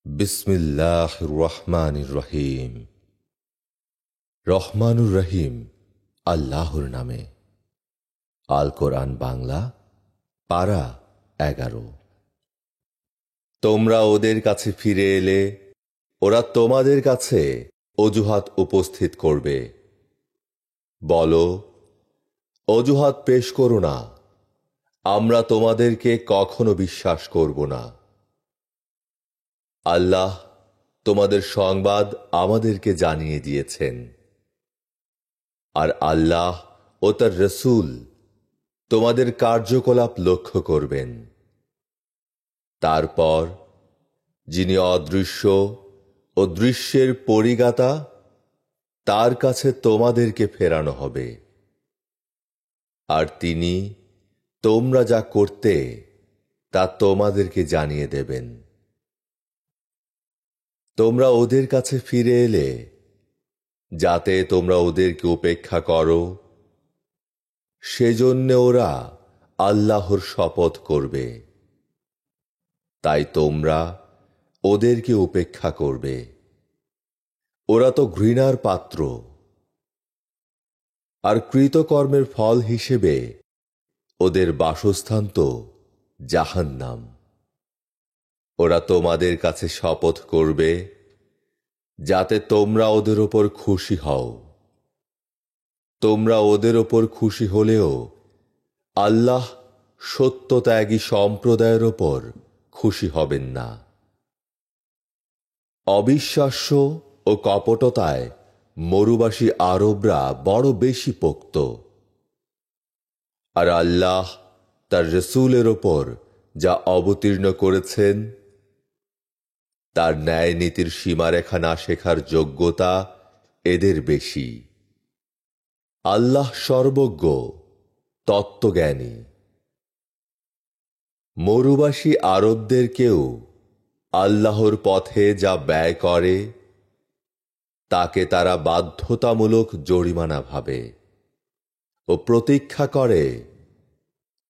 বিসমিল্লাহির রহমানির রহিম। রহমানুর রহিম আল্লাহর নামে। আল কোরআন বাংলা, পারা 11। তোমরা ওদের কাছে ফিরে এলে ওরা তোমাদের কাছে অজুহাত উপস্থিত করবে। বলো, অজুহাত পেশ করো না, আমরা তোমাদেরকে কখনো বিশ্বাস করব না। আল্লাহ তোমাদের সংবাদ আমাদেরকে জানিয়ে দিয়েছেন, আর আল্লাহ ও তার রসূল তোমাদের কার্যকলাপ লক্ষ্য করবেন। তারপর যিনি অদৃশ্য ও দৃশ্যের পরিজ্ঞাতা, তার কাছে তোমাদেরকে ফেরানো হবে, আর তিনি তোমরা যা করতে তা তোমাদেরকে জানিয়ে দেবেন। তোমরা ওদের কাছে ফিরে এলে যাতে তোমরা ওদেরকে উপেক্ষা করো, সেজন্য ওরা আল্লাহর শপথ করবে, তাই তোমরা ওদেরকে উপেক্ষা করবে। ওরা তো ঘৃণার পাত্র, আর কৃতকর্মের ফল হিসেবে ওদের বাসস্থান তো জাহান্নাম। ওরা তোমাদের কাছে শপথ করবে যাতে তোমরা ওদের ওপর খুশি হও। তোমরা ওদের ওপর খুশি হলেও আল্লাহ সত্যত্যাগী সম্প্রদায়ের ওপর খুশি হবেন না। অবিশ্বাস্য ও কপটতায় মরুবাসী আরবরা বড় বেশি পোক্ত, আর আল্লাহ তার রসূলের ওপর যা অবতীর্ণ করেছেন তার ন্যায় নীতির সীমারেখা না শেখার যোগ্যতা এদের বেশি। আল্লাহ সর্বজ্ঞ, তত্ত্বজ্ঞানী। মরুবাসী আরবদের কেউ আল্লাহর পথে যা ব্যয় করে তাকে তারা বাধ্যতামূলক জরিমানা ভাবে ও প্রতীক্ষা করে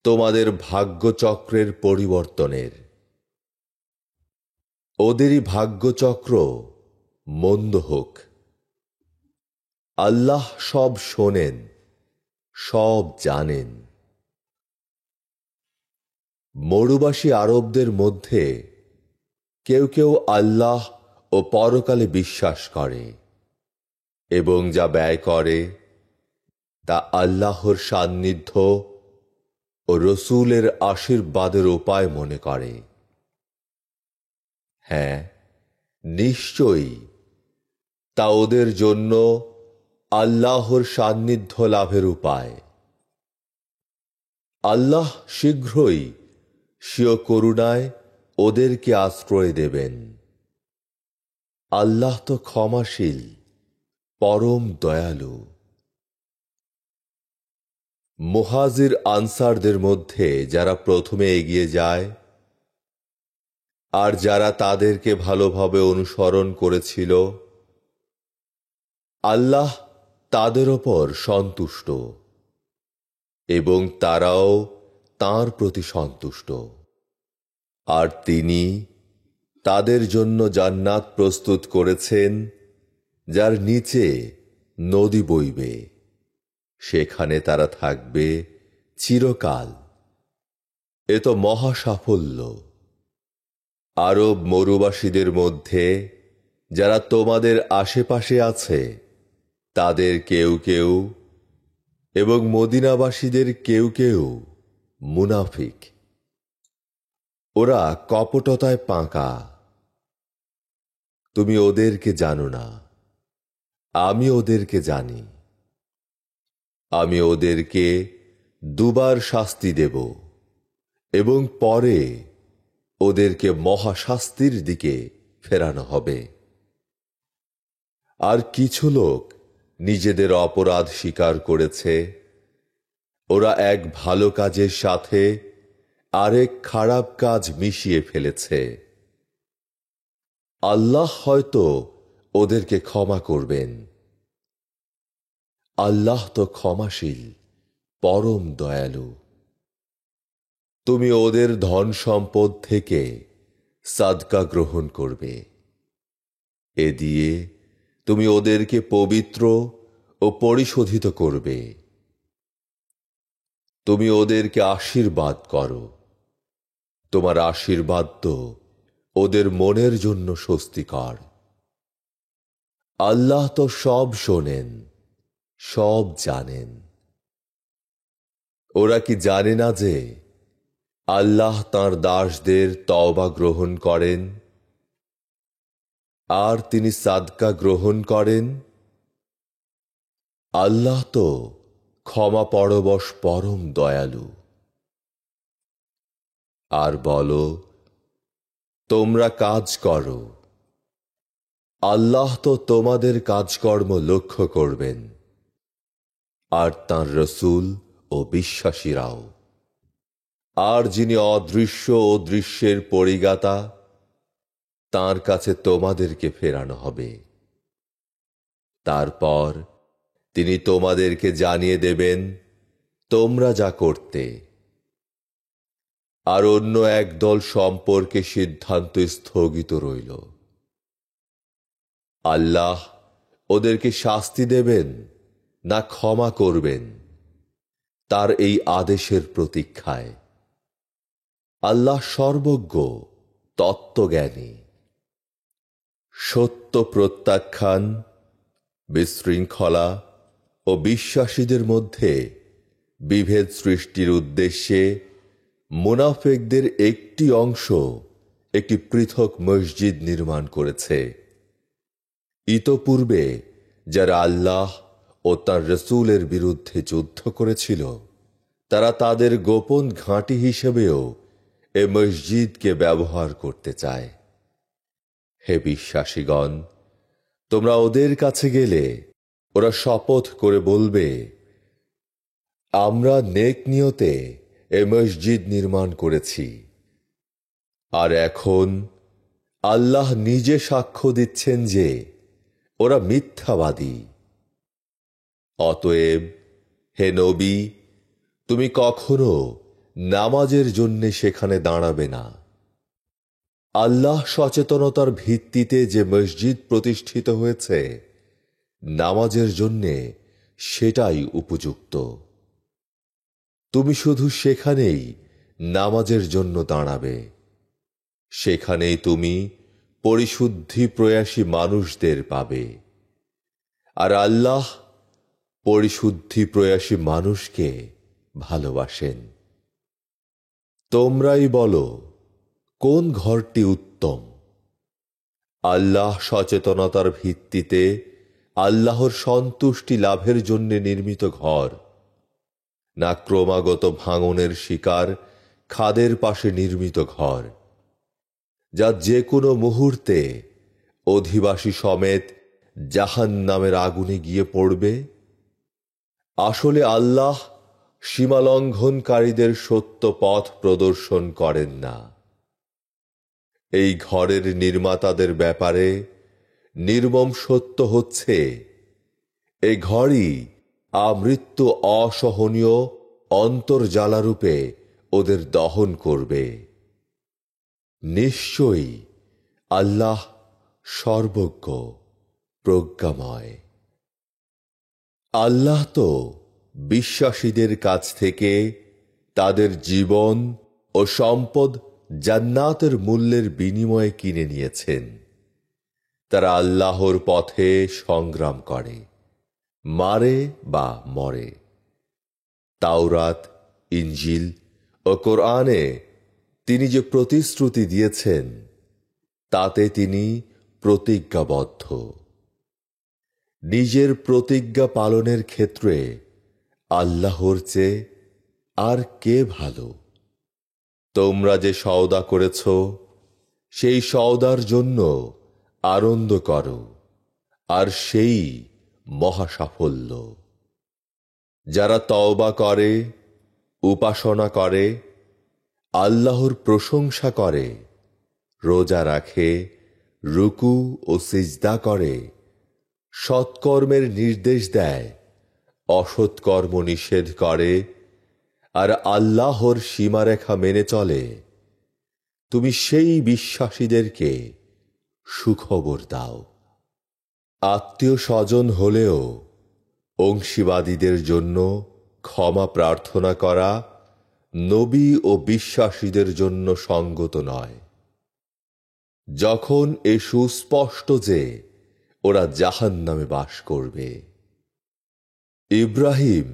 তোমাদের ভাগ্যচক্রের পরিবর্তনের। ওদেরই ভাগ্যচক্র মন্দ হোক। আল্লাহ সব শোনেন, সব জানেন। মরুবাসী আরবদের মধ্যে কেউ কেউ আল্লাহ ও পরকালে বিশ্বাস করে এবং যা ব্যয় করে তা আল্লাহর সান্নিধ্য ও রসূলের আশীর্বাদের উপায় মনে করে। হ্যাঁ, নিশ্চয়ই তা ওদের জন্য আল্লাহর সান্নিধ্য লাভের উপায়। আল্লাহ শীঘ্রই স্বীয় করুণায় ওদেরকে আশ্রয় দেবেন। আল্লাহ তো ক্ষমাশীল, পরম দয়ালু। মুহাজির আনসারদের মধ্যে যারা প্রথমে এগিয়ে যায় আর যারা তাদেরকে ভালোভাবে অনুসরণ করেছিল, আল্লাহ তাদের ওপর সন্তুষ্ট এবং তারাও তাঁর প্রতি সন্তুষ্ট। আর তিনি তাদের জন্য জান্নাত প্রস্তুত করেছেন যার নিচে নদী বইবে, সেখানে তারা থাকবে চিরকাল। এ তো মহা সাফল্য। আরব মরুবাসীদের মধ্যে যারা তোমাদের আশেপাশে আছে তাদের কেউ কেউ এবং মদিনাবাসীদের কেউ কেউ মুনাফিক। ওরা কপটতায় পাকা। তুমি ওদেরকে জানো না, আমি ওদেরকে জানি। আমি ওদেরকে দুবার শাস্তি দেব এবং পরে ওদেরকে মহাশাস্তির দিকে ফেরানো হবে। আর কিছু লোক নিজেদের অপরাধ স্বীকার করেছে। ওরা এক ভালো কাজের সাথে আরেক খারাপ কাজ মিশিয়ে ফেলেছে। আল্লাহ হয়তো ওদেরকে ক্ষমা করবেন। আল্লাহ তো ক্ষমাশীল, পরম দয়ালু। তুমি ওদের ধন সম্পদ থেকে সাদকা গ্রহণ করবে। এ দিয়ে তুমি ওদেরকে পবিত্র ও পরিশোধিত করবে। তুমি ওদেরকে আশীর্বাদ করো। তোমার আশীর্বাদ তো ওদের মনের জন্য স্বস্তিকর। আল্লাহ তো সব শোনেন, সব জানেন। ওরা কি জানে না যে আল্লাহ তাঁর দাসদের তওবা গ্রহণ করেন আর তিনি সাদকা গ্রহণ করেন? আল্লাহ তো ক্ষমা পরবশ পরম দয়ালু। আর বলো, তোমরা কাজ করো, আল্লাহ তো তোমাদের কাজকর্ম লক্ষ্য করবেন, আর তাঁর রসূল ও বিশ্বাসীরাও। আর যিনি অদৃশ্য ও দৃশ্যের পরিজ্ঞাতা, তাঁর কাছে তোমাদেরকে ফেরানো হবে। তারপর তিনি তোমাদেরকে জানিয়ে দেবেন তোমরা যা করতে। আর অন্য এক দল সম্পর্কে সিদ্ধান্ত স্থগিত রইল। আল্লাহ ওদেরকে শাস্তি দেবেন না ক্ষমা করবেন, তার এই আদেশের প্রতীক্ষায়। আল্লাহ সর্বজ্ঞ, তত্ত্বজ্ঞানী। সত্য প্রত্যাখ্যান, বিশৃঙ্খলা ও বিশ্বাসীদের মধ্যে বিভেদ সৃষ্টির উদ্দেশ্যে মুনাফিকদের একটি অংশ একটি পৃথক মসজিদ নির্মাণ করেছে। ইতপূর্বে যারা আল্লাহ ও তাঁর রসূলের বিরুদ্ধে যুদ্ধ করেছিল, তারা তাদের গোপন ঘাঁটি হিসেবেও এ মসজিদকে ব্যবহার করতে চায়। হে বিশ্বাসীগণ, তোমরা ওদের কাছে গেলে ওরা শপথ করে বলবে, আমরা নেক নিয়তে এ মসজিদ নির্মাণ করেছি। আর এখন আল্লাহ নিজে সাক্ষ্য দিচ্ছেন যে ওরা মিথ্যাবাদী। অতএব হে নবী, তুমি কখনো নামাজের জন্যে সেখানে দাঁড়াবে না। আল্লাহ সচেতনতার ভিত্তিতে যে মসজিদ প্রতিষ্ঠিত হয়েছে, নামাজের জন্যে সেটাই উপযুক্ত। তুমি শুধু সেখানেই নামাজের জন্য দাঁড়াবে। সেখানেই তুমি পরিশুদ্ধি প্রয়াসী মানুষদের পাবে। আর আল্লাহ পরিশুদ্ধি প্রয়াসী মানুষকে ভালোবাসেন। তোমরাই বলো, কোন ঘরটি উত্তম? আল্লাহ সচেতনতার ভিত্তিতে আল্লাহর সন্তুষ্টি লাভের জন্য নির্মিত ঘর, না ক্রমাগত ভাঙনের শিকার খাদের পাশে নির্মিত ঘর, যা যে কোনো মুহূর্তে অধিবাসী সমেত জাহান্নামের আগুনে গিয়ে পড়বে? আসলে আল্লাহ সীমালঙ্ঘনকারীদের সত্য পথ প্রদর্শন করেন না। এই ঘরের নির্মাতাদের ব্যাপারে নির্মম সত্য হচ্ছে, এ ঘরই আমৃত্যু অসহনীয় অন্তর্জ্বালারূপে ওদের দহন করবে। নিশ্চয়ই আল্লাহ সর্বজ্ঞ, প্রজ্ঞাময়। আল্লাহ তো বিশ্বাসীদের কাছ থেকে তাদের জীবন ও সম্পদ জান্নাতের মূল্যের বিনিময়ে কিনে নিয়েছেন। তারা আল্লাহর পথে সংগ্রাম করে, মারে বা মরে। তাওরাত, ইনজিল ও কোরআনে তিনি যে প্রতিশ্রুতি দিয়েছেন, তাতে তিনি প্রতিজ্ঞাবদ্ধ। নিজের প্রতিজ্ঞা পালনের ক্ষেত্রে আল্লাহর চেয়ে আর কে ভালো? তোমরা যে সওদা করেছ, সেই সওদার জন্য আনন্দ করো, আর সেই মহা সাফল্য। যারা তওবা করে, উপাসনা করে, আল্লাহর প্রশংসা করে, রোজা রাখে, রুকু ও সিজদা করে, সৎকর্মের নির্দেশ দেয়, অসৎকর্ম নিষেধ করে, আর আল্লাহর সীমারেখা মেনে চলে, তুমি সেই বিশ্বাসীদেরকে সুখবর দাও। আত্মীয় স্বজন হলেও অংশীবাদীদের জন্য ক্ষমা প্রার্থনা করা নবী ও বিশ্বাসীদের জন্য সঙ্গত নয়, যখন এ সুস্পষ্ট যে ওরা জাহান্নামে বাস করবে। ইব্রাহিম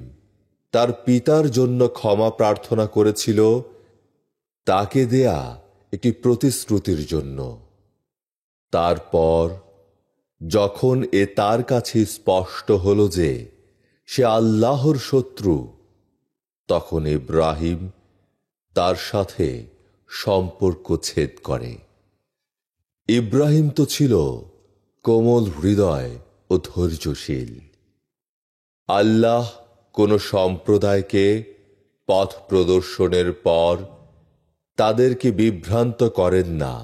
তার পিতার জন্য ক্ষমা প্রার্থনা করেছিল তাকে দেয়া একটি প্রতিশ্রুতির জন্য। তারপর যখন তার কাছে স্পষ্ট হল যে সে আল্লাহর শত্রু, তখন ইব্রাহিম তার সাথে সম্পর্ক ছেদ করে। ইব্রাহিম তো ছিল কোমল হৃদয় ও ধৈর্যশীল। আল্লাহ কোন সম্প্রদায়কে পথ প্রদর্শনের পর তাদেরকে বিভ্রান্ত করেন না,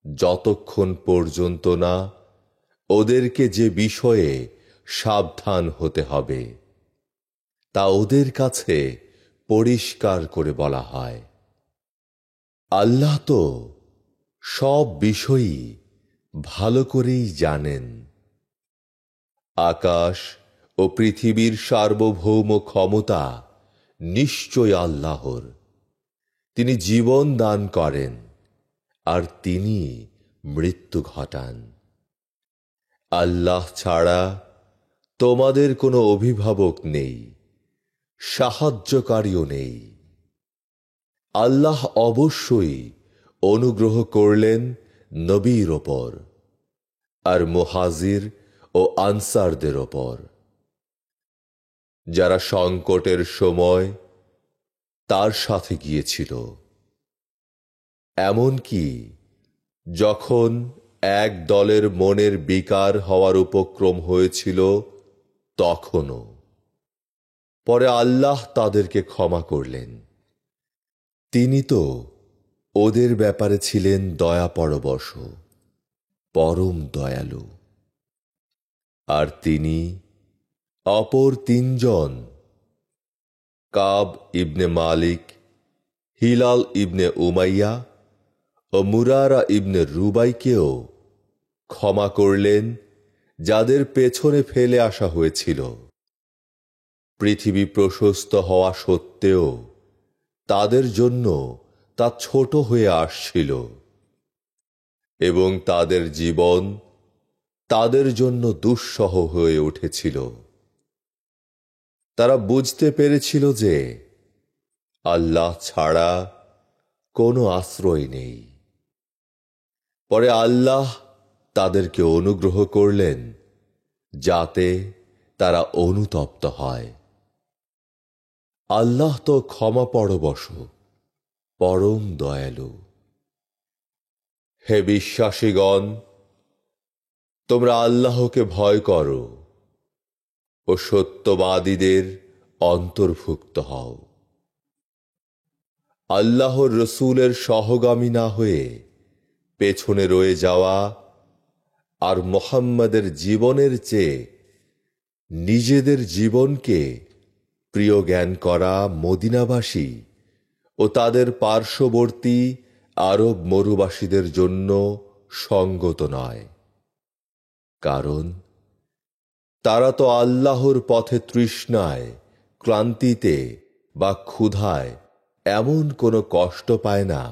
যতক্ষণ পর্যন্ত না ওদেরকে যে বিষয়ে সাবধান হতে হবে তা ওদের কাছে পরিষ্কার করে বলা হয়। আল্লাহ তো সব বিষয়ই ভালো করেই জানেন। আকাশ ও পৃথিবীর সার্বভৌম ক্ষমতা নিশ্চয় আল্লাহর। তিনি জীবন দান করেন আর তিনি মৃত্যু ঘটান। আল্লাহ ছাড়া তোমাদের কোনো অভিভাবক নেই, সাহায্যকারীও নেই। আল্লাহ অবশ্যই অনুগ্রহ করলেন নবীর ওপর আর মুহাজির ও আনসারদের ওপর, যারা সংকটের সময় তার সাথে গিয়েছিল। এমনকি যখন এক দলের মনের বিকার হওয়ার উপক্রম হয়েছিল তখনও। পরে আল্লাহ তাদেরকে ক্ষমা করলেন। তিনি তো ওদের ব্যাপারে ছিলেন দয়াপরবশ, পরম দয়ালু। আর তিনি অপর তিনজন, কাব ইবনে মালিক, হিলাল ইবনে উমাইয়া ও মুরারা ইবনে রুবাইকেও ক্ষমা করলেন, যাদের পেছনে ফেলে আসা হয়েছিল। পৃথিবী প্রশস্ত হওয়া সত্ত্বেও তাদের জন্য তা ছোট হয়ে আসছিল এবং তাদের জীবন তাদের জন্য দুঃসহ হয়ে উঠেছিল। তারা বুঝতে পেরেছিল যে আল্লাহ ছাড়া কোনো আশ্রয় নেই। পরে আল্লাহ তাদেরকে অনুগ্রহ করলেন যাতে তারা অনুতপ্ত হয়। আল্লাহ তো ক্ষমাপরবশ, পরম দয়ালু। হে বিশ্বাসীগণ, তোমরা আল্লাহকে ভয় করো ও সত্যবাদীদের অন্তর্ভুক্ত হও। আল্লাহর রসূলের সহগামী না হয়ে পেছনে রয়ে যাওয়া আর মুহাম্মদের জীবনের চেয়ে নিজেদের জীবনকে প্রিয় জ্ঞান করা মদিনাবাসী ও তাদের পার্শ্ববর্তী আরব মরুবাসীদের জন্য সঙ্গত নয়, কারণ তারা তো আল্লাহর পথে তৃষ্ণায়, ক্লান্তিতে বা ক্ষুধায় এমন কোনো কষ্ট পায় না,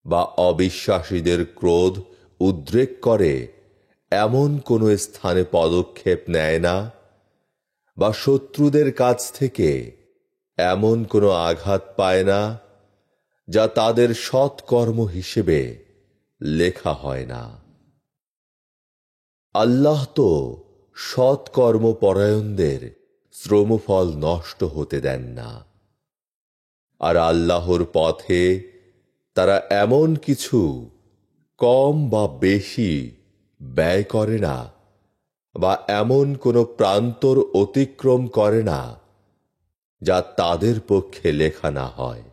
বা অবিশ্বাসীদের ক্রোধ উদ্রেক করে এমন কোনো স্থানে পদক্ষেপ নেয় না, বা শত্রুদের কাছ থেকে এমন কোনো আঘাত পায় না যা তাদের সৎকর্ম হিসেবে লেখা হয় না। আল্লাহ তো সৎকর্মপরায়ণদের শ্রমফল নষ্ট হতে দেন না। আর আল্লাহর পথে তারা এমন কিছু কম বা বেশি ব্যয় করে না, বা এমন কোনো প্রান্তর অতিক্রম করে না যা তাদের পক্ষে লেখা না হয়,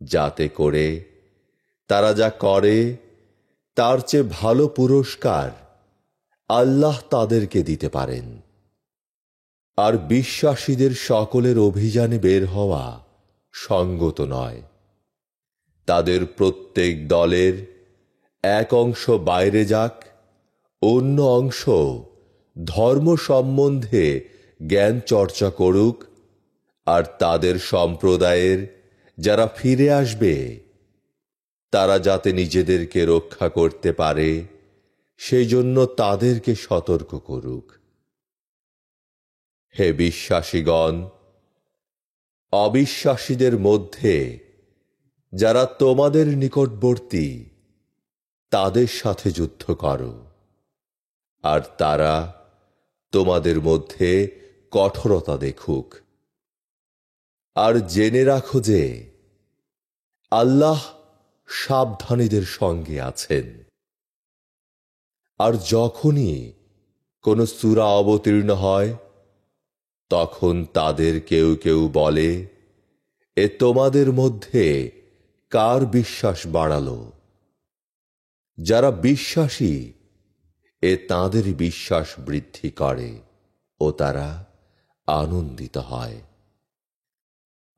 যাতে করে তারা যা করে তার চেয়ে ভালো পুরস্কার আল্লাহ তাদেরকে দিতে পারেন। আর বিশ্বাসীদের সকলের অভিযানে বের হওয়া সঙ্গত নয়। তাদের প্রত্যেক দলের এক অংশ বাইরে যাক, অন্য অংশ ধর্ম সম্বন্ধে জ্ঞান চর্চা করুক, আর তাদের সম্প্রদায়ের যারা ফিরে আসবে তারা যাতে নিজেদেরকে রক্ষা করতে পারে সেই জন্য তাদেরকে সতর্ক করুক। হে বিশ্বাসীগণ, অবিশ্বাসীদের মধ্যে যারা তোমাদের নিকটবর্তী তাদের সাথে যুদ্ধ করো, আর তারা তোমাদের মধ্যে কঠোরতা দেখুক। আর জেনে রাখো যে আল্লাহ সাবধানীদের সঙ্গে আছেন। আর যখনই কোনো সূরা অবতীর্ণ হয় তখন তাদের কেউ কেউ বলে, এ তোমাদের মধ্যে কার বিশ্বাস বাড়ালো? যারা বিশ্বাসী এ তাদের বিশ্বাস বৃদ্ধি করে ও তারা আনন্দিত হয়।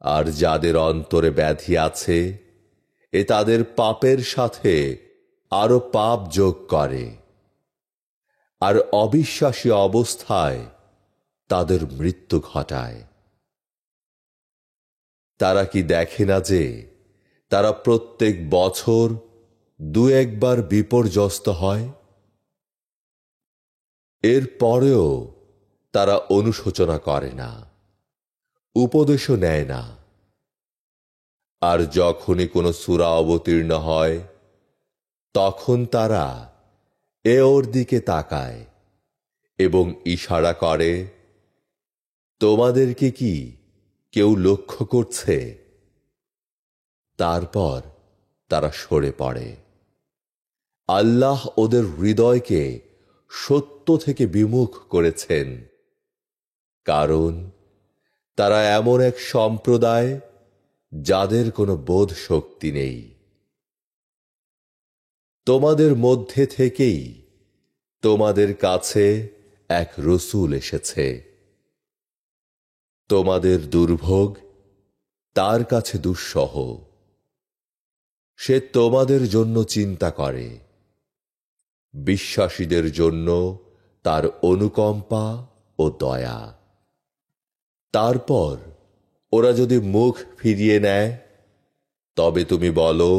আর যাদের অন্তরে ব্যাধি আছে এ তাদের পাপের সাথে আরো পাপ যোগ করে, আর অবিশ্বাসী অবস্থায় তাদের মৃত্যু ঘটায়। তারা কি দেখে না যে তারা প্রত্যেক বছর দু একবার বিপর্যস্ত হয়? এর পরেও তারা অনুশোচনা করে না, উপদেশও নেয় না। আর যখনই কোনো সূরা অবতীর্ণ হয় তখন তারা ওর দিকে তাকায় এবং ইশারা করে, তোমাদেরকে কি কেউ লক্ষ্য করছে? তারপর তারা সরে পড়ে। আল্লাহ ওদের হৃদয়কে সত্য থেকে বিমুখ করেছেন, কারণ তারা এমন এক সম্প্রদায় যাদের কোনো বোধ শক্তি নেই। তোমাদের মধ্যে থেকেই তোমাদের কাছে এক রসূল এসেছে। তোমাদের দুর্ভোগ তার কাছে দুঃসহ। সে তোমাদের জন্য চিন্তা করে। বিশ্বাসীদের জন্য তার অনুকম্পা ও দয়া। তারপর ওরা যদি মুখ ফিরিয়ে নেয় তবে তুমি বলো,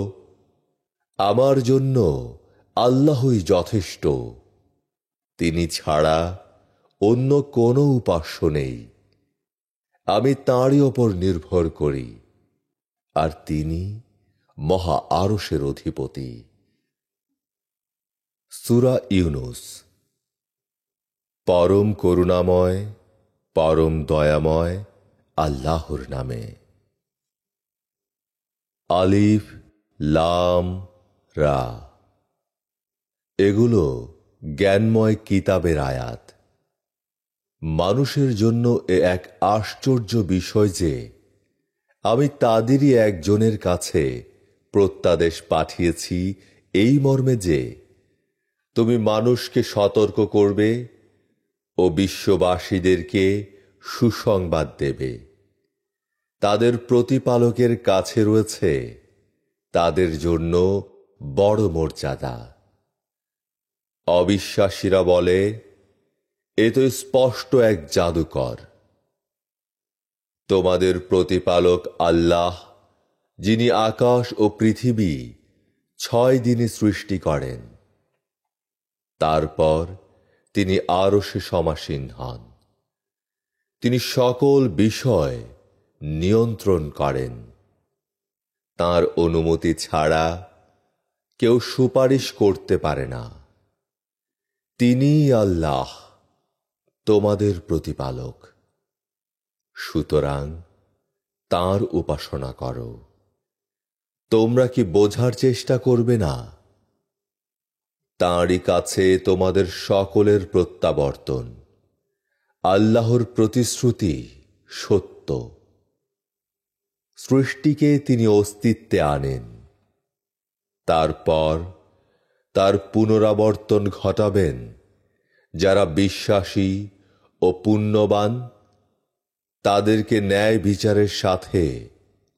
আমার জন্য আল্লাহই যথেষ্ট, তিনি ছাড়া অন্য কোনো উপাস্য নেই। আমি তাঁরই ওপর নির্ভর করি, আর তিনি মহা আরশের অধিপতি। সূরা ইউনুস। পরম করুণাময় পরম দয়াময় আল্লাহর নামে। আলিফ লাম রা। এগুলো জ্ঞানময় কিতাবের আয়াত। মানুষের জন্য এ এক আশ্চর্য বিষয় যে আমি তাদেরই একজনের কাছে প্রত্যাদেশ পাঠিয়েছি এই মর্মে যে তুমি মানুষকে সতর্ক করবে ও বিশ্ববাসীদেরকে সুসংবাদ দেবে। তাদের প্রতিপালকের কাছে রয়েছে তাদের জন্য বড় মর্যাদা। অবিশ্বাসীরা বলে, এ তো স্পষ্ট এক জাদুকর। তোমাদের প্রতিপালক আল্লাহ, যিনি আকাশ ও পৃথিবী 6 দিনে সৃষ্টি করেন, তারপর তিনি আরশে সমাসীন হন। তিনি সকল বিষয় নিয়ন্ত্রণ করেন। তাঁর অনুমতি ছাড়া কেউ সুপারিশ করতে পারে না। তিনিই আল্লাহ, তোমাদের প্রতিপালক। সুতরাং তাঁর উপাসনা করো। তোমরা কি বোঝার চেষ্টা করবে না? তাঁরই কাছে তোমাদের সকলের প্রত্যাবর্তন। আল্লাহর প্রতিশ্রুতি সত্য। সৃষ্টিকে তিনি অস্তিত্বে আনেন, তারপর তার পুনরাবর্তন ঘটাবেন যারা বিশ্বাসী ও পুণ্যবান, তাদেরকে ন্যায় বিচারের সাথে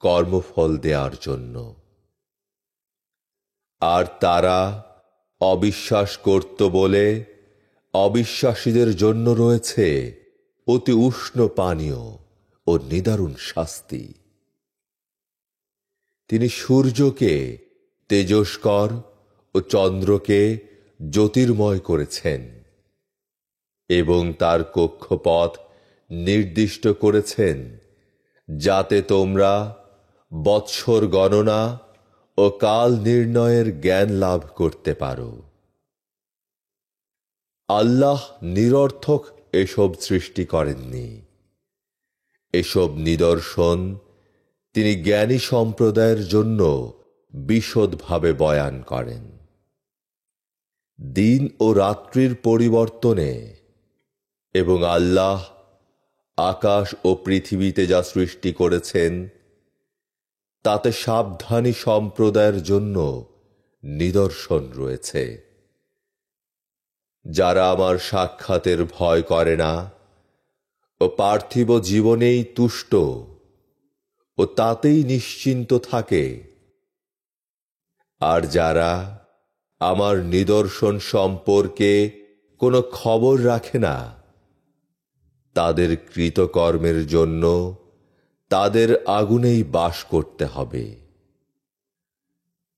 কর্মফল দেওয়ার জন্য। আর তারা অবিশ্বাস করত বলে অবিশ্বাসীদের জন্য রয়েছে অতি উষ্ণ পানীয় ও নিদারুণ শাস্তি। তিনি সূর্যকে তেজস্কর ও চন্দ্রকে জ্যোতির্ময় করেছেন এবং তার কক্ষপথ নির্দিষ্ট করেছেন যাতে তোমরা বৎসর গণনা ও কাল নির্ণয়ের জ্ঞান লাভ করতে পারো। আল্লাহ নিরর্থক এসব সৃষ্টি করেননি। এসব নিদর্শন তিনি জ্ঞানী সম্প্রদায়ের জন্য বিশদভাবে বয়ান করেন। দিন ও রাত্রির পরিবর্তনে এবং আল্লাহ আকাশ ও পৃথিবীতে যা সৃষ্টি করেছেন তাতে সাবধানী সম্প্রদায়ের জন্য নিদর্শন রয়েছে। যারা আমার সাক্ষাতের ভয় করে না ও পার্থিব জীবনেই তুষ্ট ও তাতেই নিশ্চিন্ত থাকে, আর যারা আমার নিদর্শন সম্পর্কে কোনো খবর রাখে না, তাদের কৃতকর্মের জন্য তাদের আগুনেই বাস করতে হবে।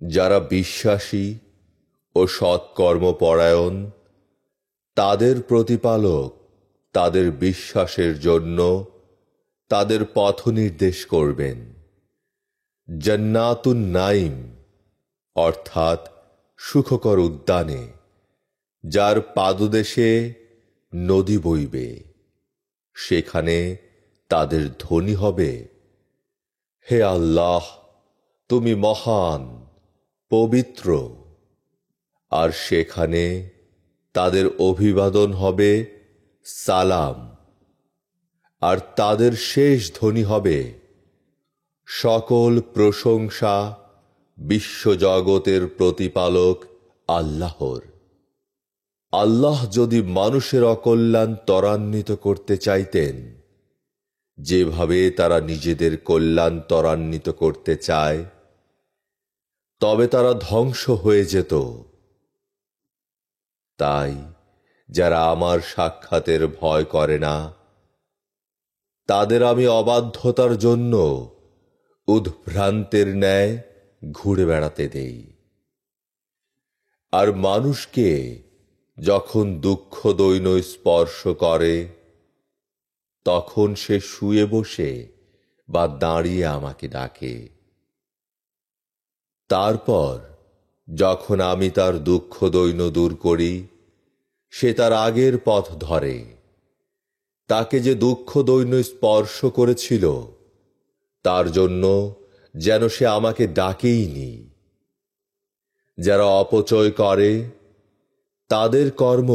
যারা বিশ্বাসী ও সৎকর্মপরায়ণ, তাদের প্রতিপালক তাদের বিশ্বাসের জন্য তাদের পথ নির্দেশ করবেন। জান্নাতুন নাইম অর্থাৎ সুখকর উদ্যানে, যার পাদদেশে নদী বইবে, সেখানে তাদের ধ্বনি হবে, হে আল্লাহ, তুমি মহান, পবিত্র। আর সেখানে তাদের অভিবাদন হবে সালাম, আর তাদের শেষ ধ্বনি হবে, সকল প্রশংসা বিশ্বজগতের প্রতিপালক আল্লাহর। আল্লাহ যদি মানুষের অকল্যাণ ত্বরান্বিত করতে চাইতেন, যেভাবে তারা নিজেদের কল্যাণ ত্বরান্বিত করতে চায়, তবে তারা ধ্বংস হয়ে যেত। তাই যারা আমার সাক্ষাতের ভয় করে না, তাদের আমি অবাধ্যতার জন্য উদ্ভ্রান্তের ন্যায় ঘুরে বেড়াতে দেই। আর মানুষকে যখন দুঃখ দৈন্য স্পর্শ করে, তখন সে শুয়ে বসে বা দাঁড়িয়ে আমাকে ডাকে। তারপর যখন আমি তার দুঃখ দৈন্য দূর করি, সে তার আগের পথ ধরে। তাকে যে দুঃখ দৈন্য স্পর্শ করেছিল, তার জন্য যেন সে আমাকে ডাকেইনি। যারা অপচয় করে, তাদের কর্ম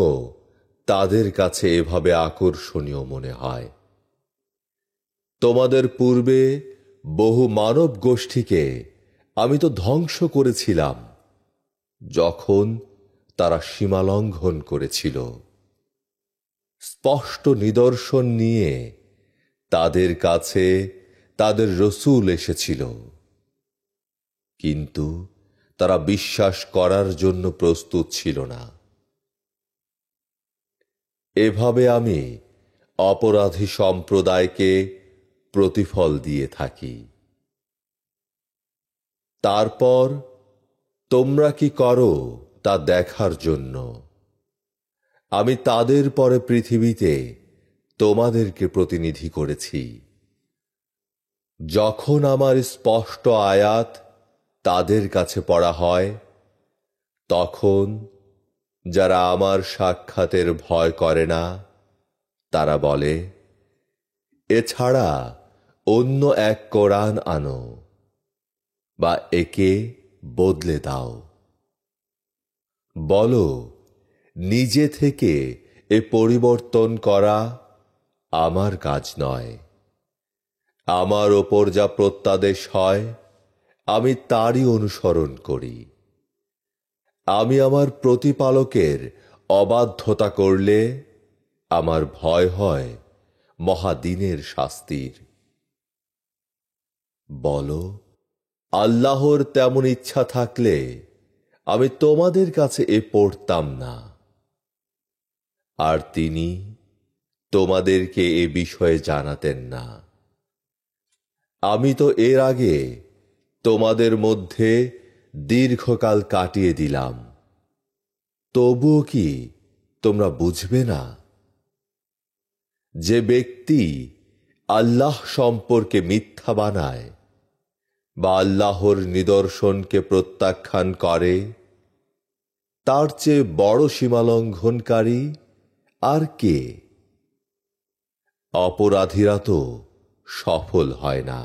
তাদের কাছে এভাবে আকর্ষণীয় মনে হয়। তোমাদের পূর্বে বহু মানব গোষ্ঠীকে আমি তো ধ্বংস করেছিলাম, যখন তারা সীমালঙ্ঘন করেছিল। স্পষ্ট নিদর্শন নিয়ে তাদের কাছে তাদের রসূল এসেছিল, কিন্তু তারা বিশ্বাস করার জন্য প্রস্তুত ছিল না। এভাবে আমি অপরাধী সম্প্রদায়কে প্রতিফল দিয়ে থাকি। তারপর তোমরা কি করো তা দেখার জন্য আমি তাদের পরে পৃথিবীতে তোমাদেরকে প্রতিনিধি করেছি। যখন আমার স্পষ্ট আয়াত তাদের কাছে পড়া হয়, তখন যারা আমার সাক্ষাতের ভয় করে না, তারা বলে, এছাড়া অন্য এক কোরআন আনো বা একে বদলে দাও। বলো, নিজে থেকে এ পরিবর্তন করা আমার কাজ নয়। আমার ওপর যা প্রত্যাদেশ হয়, আমি তারই অনুসরণ করি। আমি আমার প্রতিপালকের অবাধ্যতা করলে আমার ভয় হয় মহাদিনের শাস্তির। বলো, আল্লাহর তেমন ইচ্ছা থাকলে আমি তোমাদের কাছে এ পড়তাম না, আর তিনি তোমাদেরকে এ বিষয়ে জানাতেন না। আমি তো এর আগে তোমাদের মধ্যে দীর্ঘকাল কাটিয়ে দিলাম, তবুও কি তোমরা বুঝবে না? যে ব্যক্তি আল্লাহ সম্পর্কে মিথ্যা বানায় বা আল্লাহর নিদর্শনকে প্রত্যাখ্যান করে, তার চেয়ে বড় সীমালঙ্ঘনকারী আর কে? অপরাধীরা তো সফল হয় না।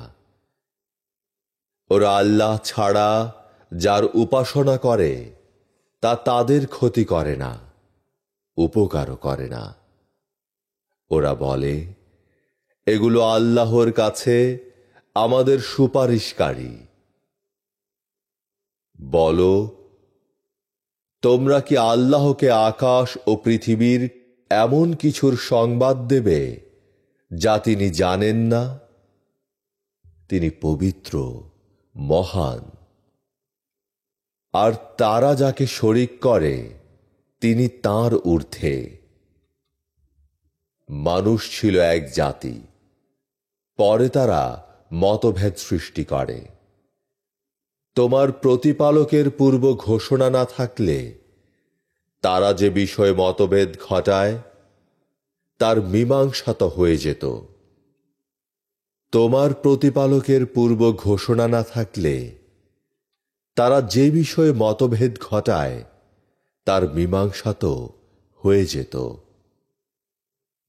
ওরা আল্লাহ ছাড়া যার উপাসনা করে তা তাদের ক্ষতি করে না, উপকারও করে না। ওরা বলে, এগুলো আল্লাহর কাছে আমাদের সুপারিশকারী। বলো, তোমরা কি আল্লাহকে আকাশ ও পৃথিবীর এমন কিছুর সংবাদ দেবে যা তিনি জানেন না? তিনি পবিত্র, মহান। আর তারা যাকে শরিক করে তিনি তাঁর ঊর্ধ্বে। মানুষ ছিল এক জাতি, পরে তারা মতভেদ সৃষ্টি করে। তোমার প্রতিপালকের পূর্ব ঘোষণা না থাকলে তারা যে বিষয়ে মতভেদ ঘটায় তার মীমাংসা তো হয়ে যেত। তোমার প্রতিপালকের পূর্ব ঘোষণা না থাকলে তারা যে বিষয়ে মতভেদ ঘটায় তার মীমাংসা তো হয়ে যেত।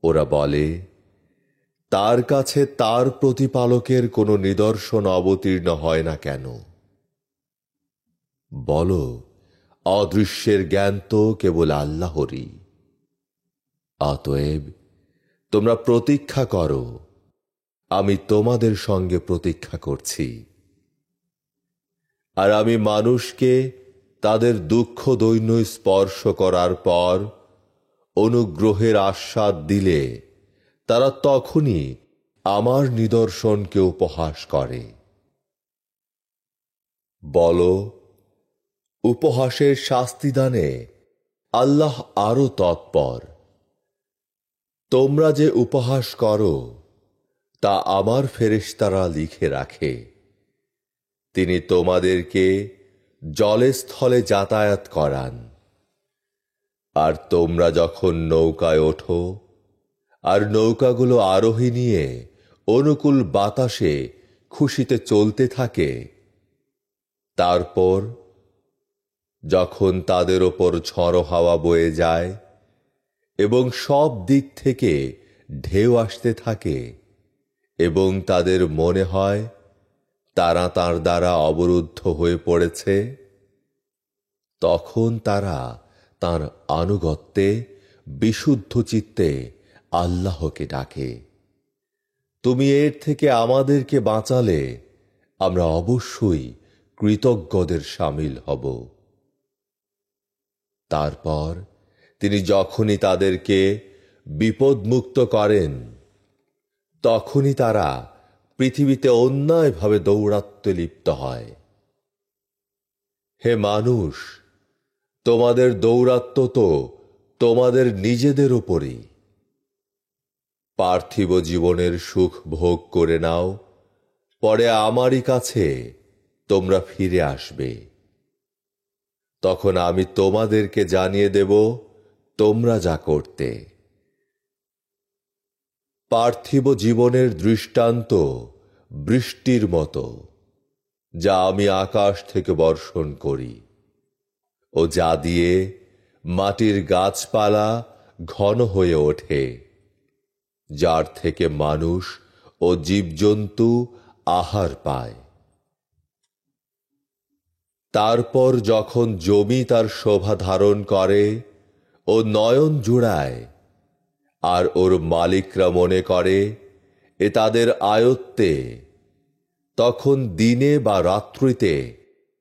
ওরা বলে, তার কাছে তার প্রতিপালকের কোনো নিদর্শন অবতীর্ণ হয় না কেন? বলো, অদৃশ্যের জ্ঞান তো কেবল আল্লাহরই। অতএব তোমরা প্রতীক্ষা করো, আমি তোমাদের সঙ্গে প্রতীক্ষা করছি। আর আমি মানুষকে তাদের দুঃখ দৈন্য স্পর্শ করার পর অনুগ্রহের আস্বাদ দিলে তারা তখনই আমার নিদর্শনকে উপহাস করে। বলো, উপহাসের শাস্তিদানে আল্লাহ আরো তৎপর। তোমরা যে উপহাস করো তা আমার ফেরেশতারা লিখে রাখে। তিনি তোমাদেরকে জলে স্থলে যাতায়াত করান। আর তোমরা যখন নৌকায় ওঠো আর নৌকাগুলো আরোহী নিয়ে অনুকূল বাতাসে খুশিতে চলতে থাকে, তারপর যখন তাদের ওপর ঝড়ো হাওয়া বয়ে যায় এবং সব দিক থেকে ঢেউ আসতে থাকে এবং তাদের মনে হয় তারা তার দ্বারা অবরুদ্ধ হয়ে পড়েছে, তখন তারা তার আনুগত্যে বিশুদ্ধ চিত্তে আল্লাহকে ডাকে, তুমি এর থেকে আমাদেরকে বাঁচালে আমরা অবশ্যই কৃতজ্ঞদের শামিল হব। তারপর তিনি যখনই তাদেরকে বিপদমুক্ত করেন তখনই তারা পৃথিবীতে অন্যায়ভাবে দৌরাত্ম্যে লিপ্ত হয়। হে মানুষ, তোমাদের দৌরাত্ম্য তো তোমাদের নিজেদের উপরই। পার্থিব জীবনের সুখ ভোগ করে নাও, পরে আমারই কাছে তোমরা ফিরে আসবে। তখন আমি তোমাদেরকে জানিয়ে দেব তোমরা যা করতে। পার্থিব জীবনের দৃষ্টান্ত বৃষ্টির মতো, যা আমি আকাশ থেকে বর্ষণ করি ও যা দিয়ে মাটির গাছপালা ঘন হয়ে ওঠে, যার থেকে মানুষ ও জীবজন্তু আহার পায়। তারপর যখন জমি তার শোভা ধারণ করে ও নয়ন জুড়ায়, আর ওর মালিকরা মনে করে এ তাদের আয়ত্তে, তখন দিনে বা রাত্রিতে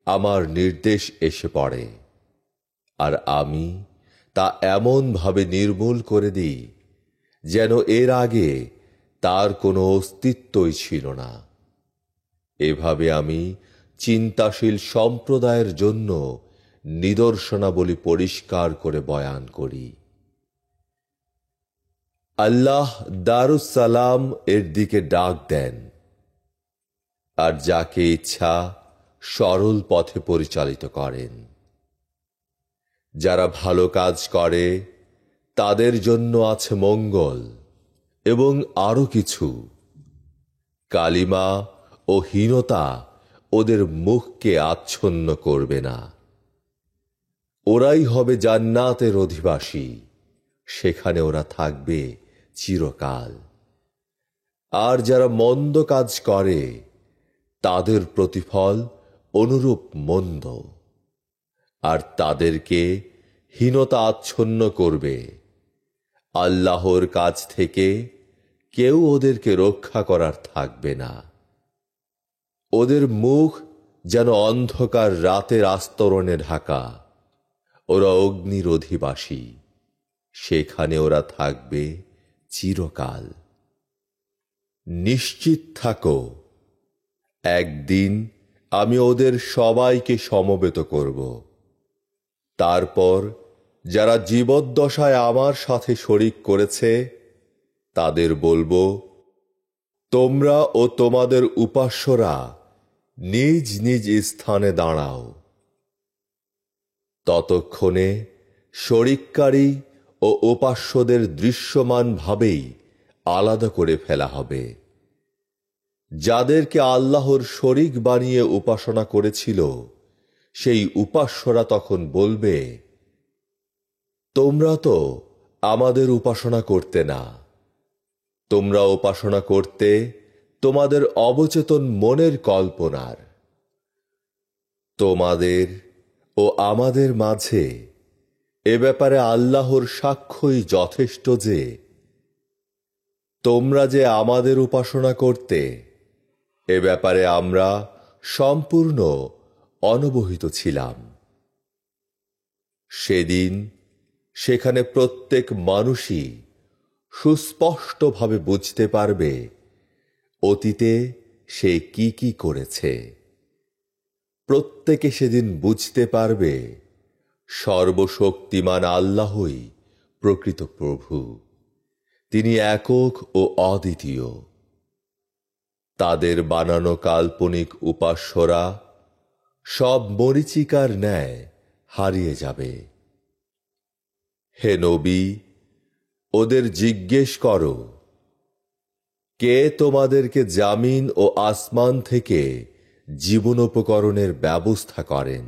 আমার নির্দেশ এসে পড়ে, আর আমি তা এমনভাবে নির্মূল করে দিই যেন এর আগে তার কোনো অস্তিত্বই ছিল না। এভাবে আমি চিন্তাশীল সম্প্রদায়ের জন্য নিদর্শনাবলী পরিষ্কার করে বয়ান করি। আল্লাহ দারুস সালাম এর দিকে ডাক দেন, আর যাকে ইচ্ছা সরল পথে পরিচালিত করেন। যারা ভালো কাজ করে তাদের জন্য আছে মঙ্গল, এবং আরো কিছু। কালিমা ও হীনতা ওদের মুখকে আচ্ছন্ন করবে না। ওরাই হবে জান্নাতের অধিবাসী, সেখানে ওরা থাকবে চিরকাল। আর যারা মন্দ কাজ করে তাদের প্রতিফল অনুরূপ মন্দ, আর তাদেরকে হীনতা আচ্ছন্ন করবে। আল্লাহর কাছ থেকে কেউ ওদেরকে রক্ষা করার থাকবে না। ওদের মুখ যেন অন্ধকার রাতের আস্তরণে ঢাকা। ওরা অগ্নির অধিবাসী, সেখানে ওরা থাকবে চিরকাল। নিশ্চিত থাকো, একদিন আমি ওদের সবাইকে সমবেত করব। তারপর যারা জীবদ্দশায় আমার সাথে শরিক করেছে তাদের বলবো, তোমরা ও তোমাদের উপাস্যরা নিজ নিজ স্থানে দাঁড়াও। ততক্ষণে শরিককারী ও উপাস্যদের দৃশ্যমানভাবেই আলাদা করে ফেলা হবে। যাদেরকে আল্লাহর শরিক বানিয়ে উপাসনা করেছিল সেই উপাস্যরা তখন বলবে, তোমরা তো আমাদের উপাসনা করতে না, তোমরা উপাসনা করতে তোমাদের অবচেতন মনের কল্পনার। তোমাদের ও আমাদের মাঝে এ ব্যাপারে আল্লাহর সাক্ষ্যই যথেষ্ট যে তোমরা যে আমাদের উপাসনা করতে, এ ব্যাপারে আমরা সম্পূর্ণ অনবহিত ছিলাম। সেদিন সেখানে প্রত্যেক মানুষই সুস্পষ্টভাবে বুঝতে পারবে অতীতে সে কি কি করেছে। প্রত্যেকে সেদিন বুঝতে পারবে সর্বশক্তিমান আল্লাহই প্রকৃত প্রভু, তিনি একক ও অদ্বিতীয়। তাদের বানানো কাল্পনিক উপাস্যরা সব মরীচিকার ন্যায় হারিয়ে যাবে। হে নবী, ওদের জিজ্ঞেস করো, কে তোমাদেরকে জামিন ও আসমান থেকে জীবনোপকরণের ব্যবস্থা করেন?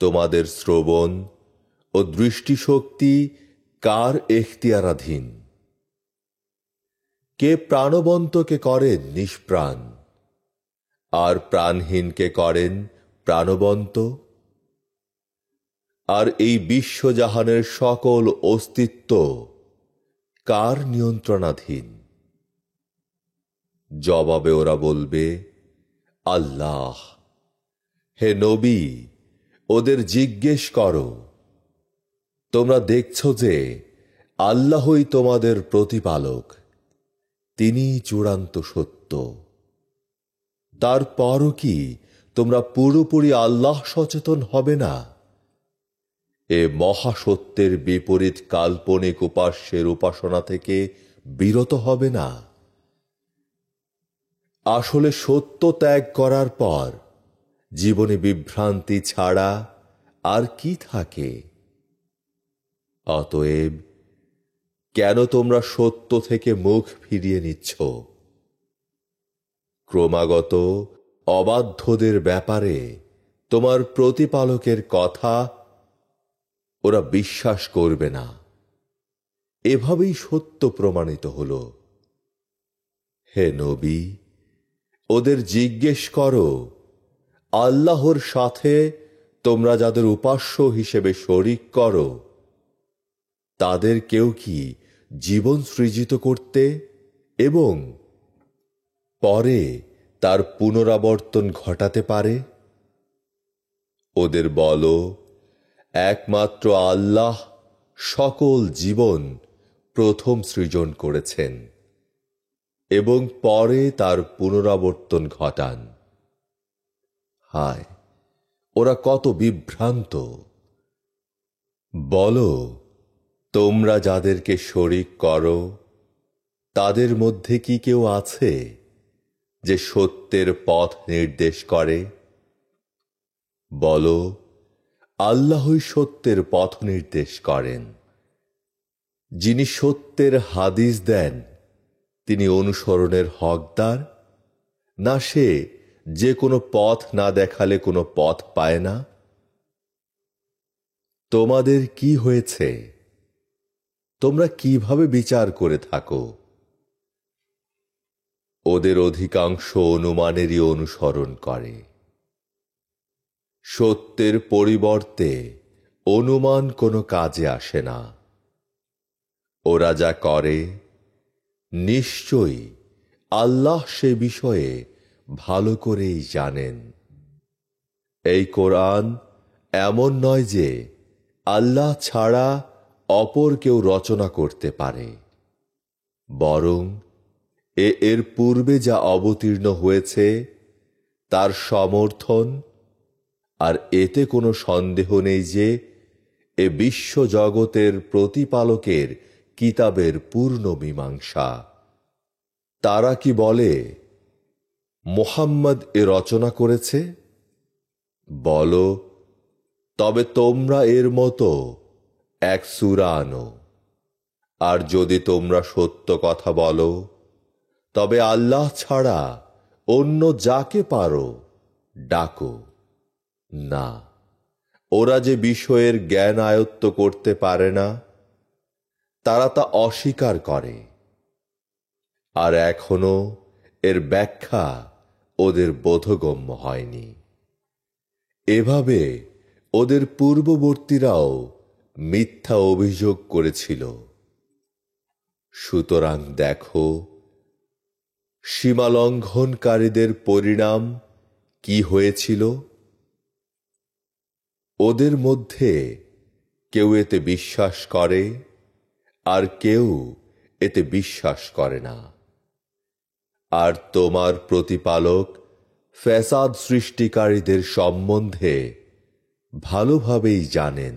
তোমাদের শ্রবণ ও দৃষ্টিশক্তি কার এখতিয়ারাধীন? কে প্রাণবন্তকে করেন নিষ্প্রাণ, আর প্রাণহীনকে করেন প্রাণবন্ত? আর এই বিশ্বজাহানের সকল অস্তিত্ব কার নিয়ন্ত্রণাধীন? জবাবে ওরা বলবে, আল্লাহ। হে নবী, ওদের জিজ্ঞেস করো, তোমরা দেখছ যে আল্লাহই তোমাদের প্রতিপালক, তিনি চূড়ান্ত সত্য। তারপরও কি তোমরা পুরোপুরি আল্লাহ সচেতন হবে না? এ মহাসত্যের বিপরীত কাল্পনিক উপাস্যের উপাসনা থেকে বিরত হবে না? আসলে সত্য ত্যাগ করার পর জীবনে বিভ্রান্তি ছাড়া আর কি থাকে? অতএব কেন তোমরা সত্য থেকে মুখ ফিরিয়ে নিচ্ছ? ক্রমাগত অবাধ্যদের ব্যাপারে তোমার প্রতিপালকের কথা ওরা বিশ্বাস করবে না। এভাবেই সত্য প্রমাণিত হল। হে নবী, ওদের জিজ্ঞেস করো, আল্লাহর সাথে তোমরা যাদের উপাস্য হিসেবে শরিক করো তাদের কেউ কি জীবন সৃজিত করতে এবং পরে তার পুনরাবর্তন ঘটাতে পারে? ওদের বলো, একমাত্র আল্লাহ সকল জীবন প্রথম সৃজন করেছেন এবং পরে তার পুনরাবর্তন ঘটান। হায়, ওরা কত বিভ্রান্ত। বলো, তোমরা যাদেরকে শরিক করো তাদের মধ্যে কি কেউ আছে যে সত্যের পথ নির্দেশ করে? বলো, আল্লাহই সত্যের পথ নির্দেশ করেন। যিনি সত্যের হাদিস দেন তিনি অনুসরণের হকদার, না সে যে কোনো পথ না দেখালে কোনো পথ পায় না? তোমাদের কি হয়েছে? তোমরা কিভাবে বিচার করে থাকো? ওদের অধিকাংশ অনুমানেরই অনুসরণ করে। সত্যের পরিবর্তে অনুমান কোনো কাজে আসে না। ওরা যা করে নিশ্চয়ই আল্লাহ সে বিষয়ে ভালো করেই জানেন। এই কোরআন এমন নয় যে আল্লাহ ছাড়া অপর কেউ রচনা করতে পারে, বরং এর পূর্বে যা অবতীর্ণ হয়েছে তার সমর্থন, আর এতে কোনো সন্দেহ নেই যে এ বিশ্বজগতের প্রতিপালকের কিতাবের পূর্ণ মীমাংসা। তারা কি বলে মুহাম্মদ এ রচনা করেছে? বলো, তবে তোমরা এর মতো এক সূরা আনো, আর যদি তোমরা সত্য কথা বলো তবে আল্লাহ ছাড়া অন্য যাকে পারো ডাকো। না, ওরা যে বিষয়ের জ্ঞান আয়ত্ত করতে পারে না তারা তা অস্বীকার করে, আর এখনো এর ব্যাখ্যা ওদের বোধগম্য হয়নি। এভাবে ওদের পূর্ববর্তীরাও মিথ্যা অভিযোগ করেছিল। সুতরাং দেখো সীমালঙ্ঘনকারীদের পরিণাম কি হয়েছিল। ওদের মধ্যে কেউ এতে বিশ্বাস করে আর কেউ এতে বিশ্বাস করে না। আর তোমার প্রতিপালক ফ্যাসাদ সৃষ্টিকারীদের সম্বন্ধে ভালোভাবেই জানেন।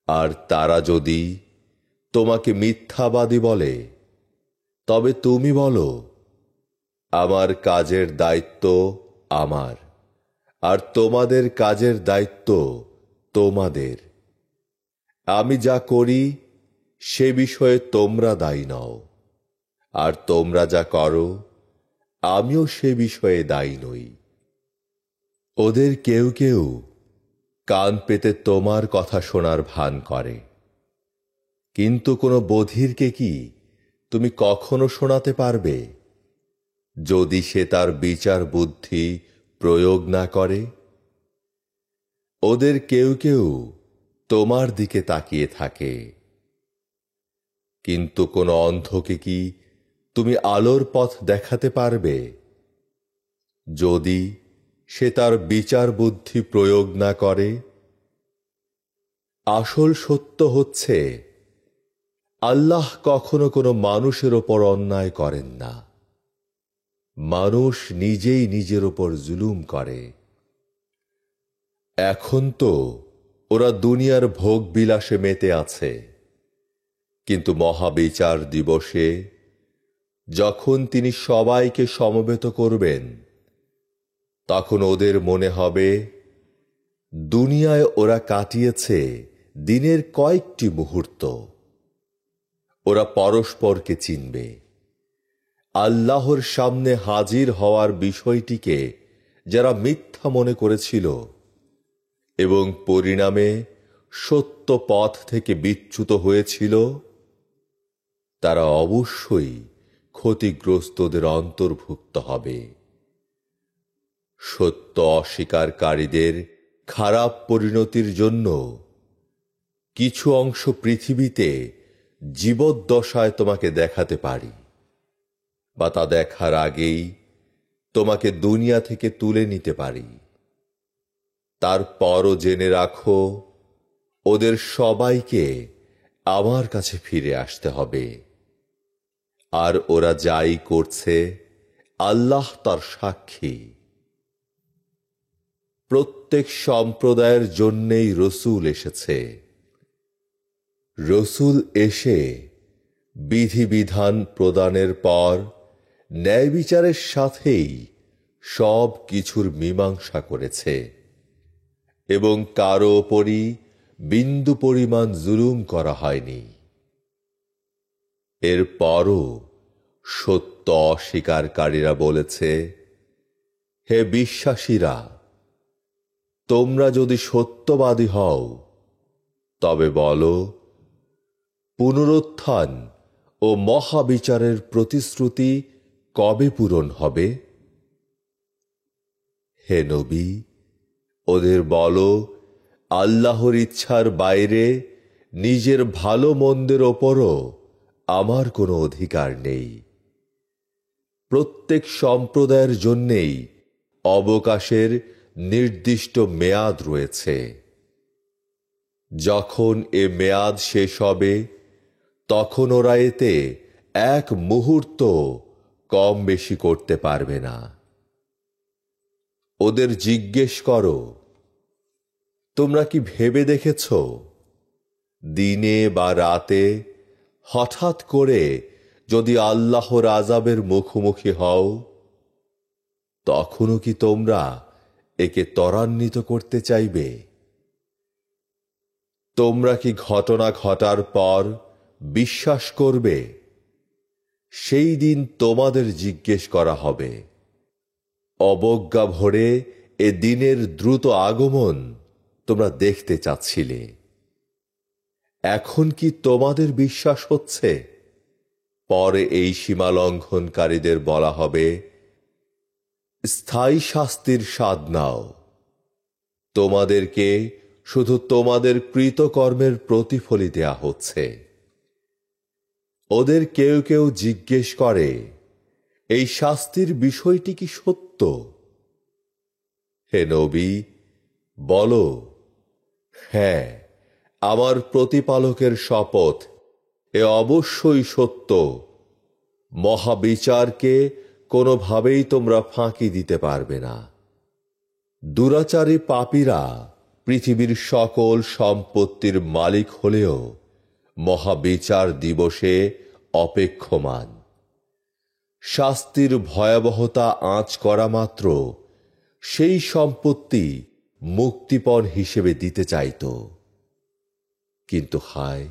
আর তারা যদি তোমাকে মিথ্যাবাদী বলে তবে তুমি বলো, আমার কাজের দায়িত্ব আমার, আর তোমাদের কাজের দায়িত্ব তোমাদের। আমি যা করি সে বিষয়ে তোমরা দায়ী নও, আর তোমরা যা করো আমিও সে বিষয়ে দায়ী নই। ওদের কেউ কেউ কান পেতে তোমার কথা শোনার ভান করে, কিন্তু কোনো বধিরকে কি তুমি কখনো শোনাতে পারবে, যদি সে তার বিচার বুদ্ধি প্রয়োগ না করে? ওদের কেউ কেউ তোমার দিকে তাকিয়ে থাকে, কিন্তু কোনো অন্ধকে কি তুমি আলোর পথ দেখাতে পারবে, যদি সে তার বিচার বুদ্ধি প্রয়োগ না করে? আসল সত্য হচ্ছে আল্লাহ কখনো কোনো মানুষের ওপর অন্যায় করেন না। মানুষ নিজেই নিজের ওপর জুলুম করে। এখন তো ওরা দুনিয়ার ভোগ বিলাসে মেতে আছে, কিন্তু মহাবিচার দিবসে যখন তিনি সবাইকে সমবেত করবেন তখন ওদের মনে হবে দুনিয়ায় ওরা কাটিয়েছে দিনের কয়েকটি মুহূর্ত। ওরা পরস্পরকে চিনবে। আল্লাহর সামনে হাজির হওয়ার বিষয়টিকে যারা মিথ্যা মনে করেছিল এবং পরিণামে সত্য পথ থেকে বিচ্যুত হয়েছিল, তারা অবশ্যই ক্ষতিগ্রস্তদের অন্তর্ভুক্ত হবে। সত্য অস্বীকারীদের খারাপ পরিণতির জন্য কিছু অংশ পৃথিবীতে জীবদ্দশায় তোমাকে দেখাতে পারি, বা তা দেখার আগেই তোমাকে দুনিয়া থেকে তুলে নিতে পারি। তারপরও জেনে রাখো ওদের সবাইকে আমার কাছে ফিরে আসতে হবে, আর ওরা যাই করছে আল্লাহ তার সাক্ষী। প্রত্যেক সম্প্রদায়ের জন্যেই রসূল এসেছে। রসূল এসে বিধিবিধান প্রদানের পর ন্যায় বিচারের সাথেই সব কিছুর মীমাংসা করেছে এবং কারো ওপরই বিন্দু পরিমাণ জুলুম করা হয়নি। এরপরও সত্য অস্বীকারীরা বলেছে, হে বিশ্বাসীরা, তোমরা যদি সত্যবাদী হও তবে বলো, পুনরুত্থান ও মহাবিচারের প্রতিশ্রুতি কবে পূরণ হবে? হে নবী, ওদের বলো, আল্লাহর ইচ্ছার বাইরে নিজের ভালো মন্দের ওপরও আমার কোনো অধিকার নেই। প্রত্যেক সম্প্রদায়ের জন্যেই অবকাশের নির্দিষ্ট মেয়াদ রয়েছে। যখন এ মেয়াদ শেষ হবে তখন ওরা এতে এক মুহূর্ত কম বেশি করতে পারবে না। ওদের জিজ্ঞেস করো, তোমরা কি ভেবে দেখেছ, দিনে বা রাতে হঠাৎ করে যদি আল্লাহর আযাবের মুখোমুখি হও, তখনও কি তোমরা একে ত্বরান্বিত করতে চাইবে? তোমরা কি ঘটনা ঘটার পর বিশ্বাস করবে? সেই দিন তোমাদের জিজ্ঞেস করা হবে। অবজ্ঞা ভরে এ দিনের দ্রুত আগমন তোমরা দেখতে চাচ্ছিলে। এখন কি তোমাদের বিশ্বাস হচ্ছে? পরে এই সীমা লঙ্ঘনকারীদের বলা হবে, স্থায়ী শাস্তির স্বাদ নাও। তোমাদেরকে শুধু তোমাদের কৃতকর্মের প্রতিফলই দেয়া হচ্ছে। ওদের কেউ কেউ জিজ্ঞেস করে, এই শাস্তির বিষয়টি কি সত্য? হে নবী, বলো, হ্যাঁ, আমার প্রতিপালকের শপথ, এ অবশ্যই সত্য। মহাবিচারকে কোনোভাবেই তোমরা ফাঁকি দিতে পারবে না। দুরাচারী পাপীরা পৃথিবীর সকল সম্পত্তির মালিক হলেও মহাবিচার দিবসে অপেক্ষমান। শাস্তির ভয়াবহতা আঁচ করা মাত্র সেই সম্পত্তি মুক্তিপণ হিসেবে দিতে চাইত। কিন্তু হায়,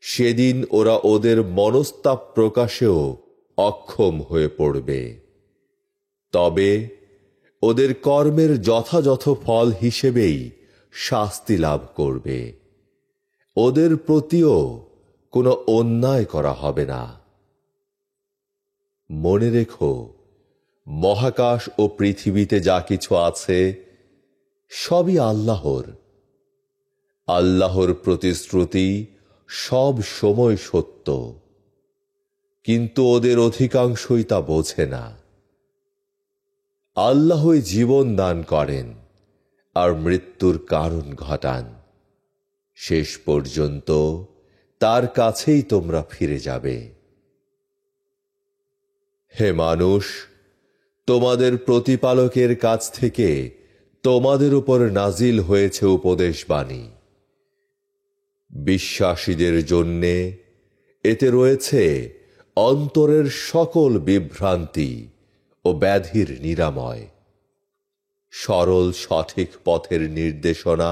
সেদিন ওরা ওদের মনস্তাপ প্রকাশেও অক্ষম হয়ে পড়বে। তবে ওদের কর্মের যথাযথ ফল হিসেবেই শাস্তি লাভ করবে। ওদের প্রতিও কোনো অন্যায় করা হবে না। মনে রেখো, মহাকাশ ও পৃথিবীতে যা কিছু আছে সবই আল্লাহর। আল্লাহর প্রতিশ্রুতি সব সময় সত্য, কিন্তু ওদের অধিকাংশই তা বোঝে না। আল্লাহই জীবন দান করেন আর মৃত্যুর কারণ ঘটান। শেষ পর্যন্ত তার কাছেই তোমরা ফিরে যাবে। হে মানুষ, তোমাদের প্রতিপালকের কাছ থেকে তোমাদের উপর নাজিল হয়েছে উপদেশবাণী। বিশ্বাসীদের জন্যে এতে রয়েছে অন্তরের সকল বিভ্রান্তি ও ব্যাধির নিরাময়, সরল সঠিক পথের নির্দেশনা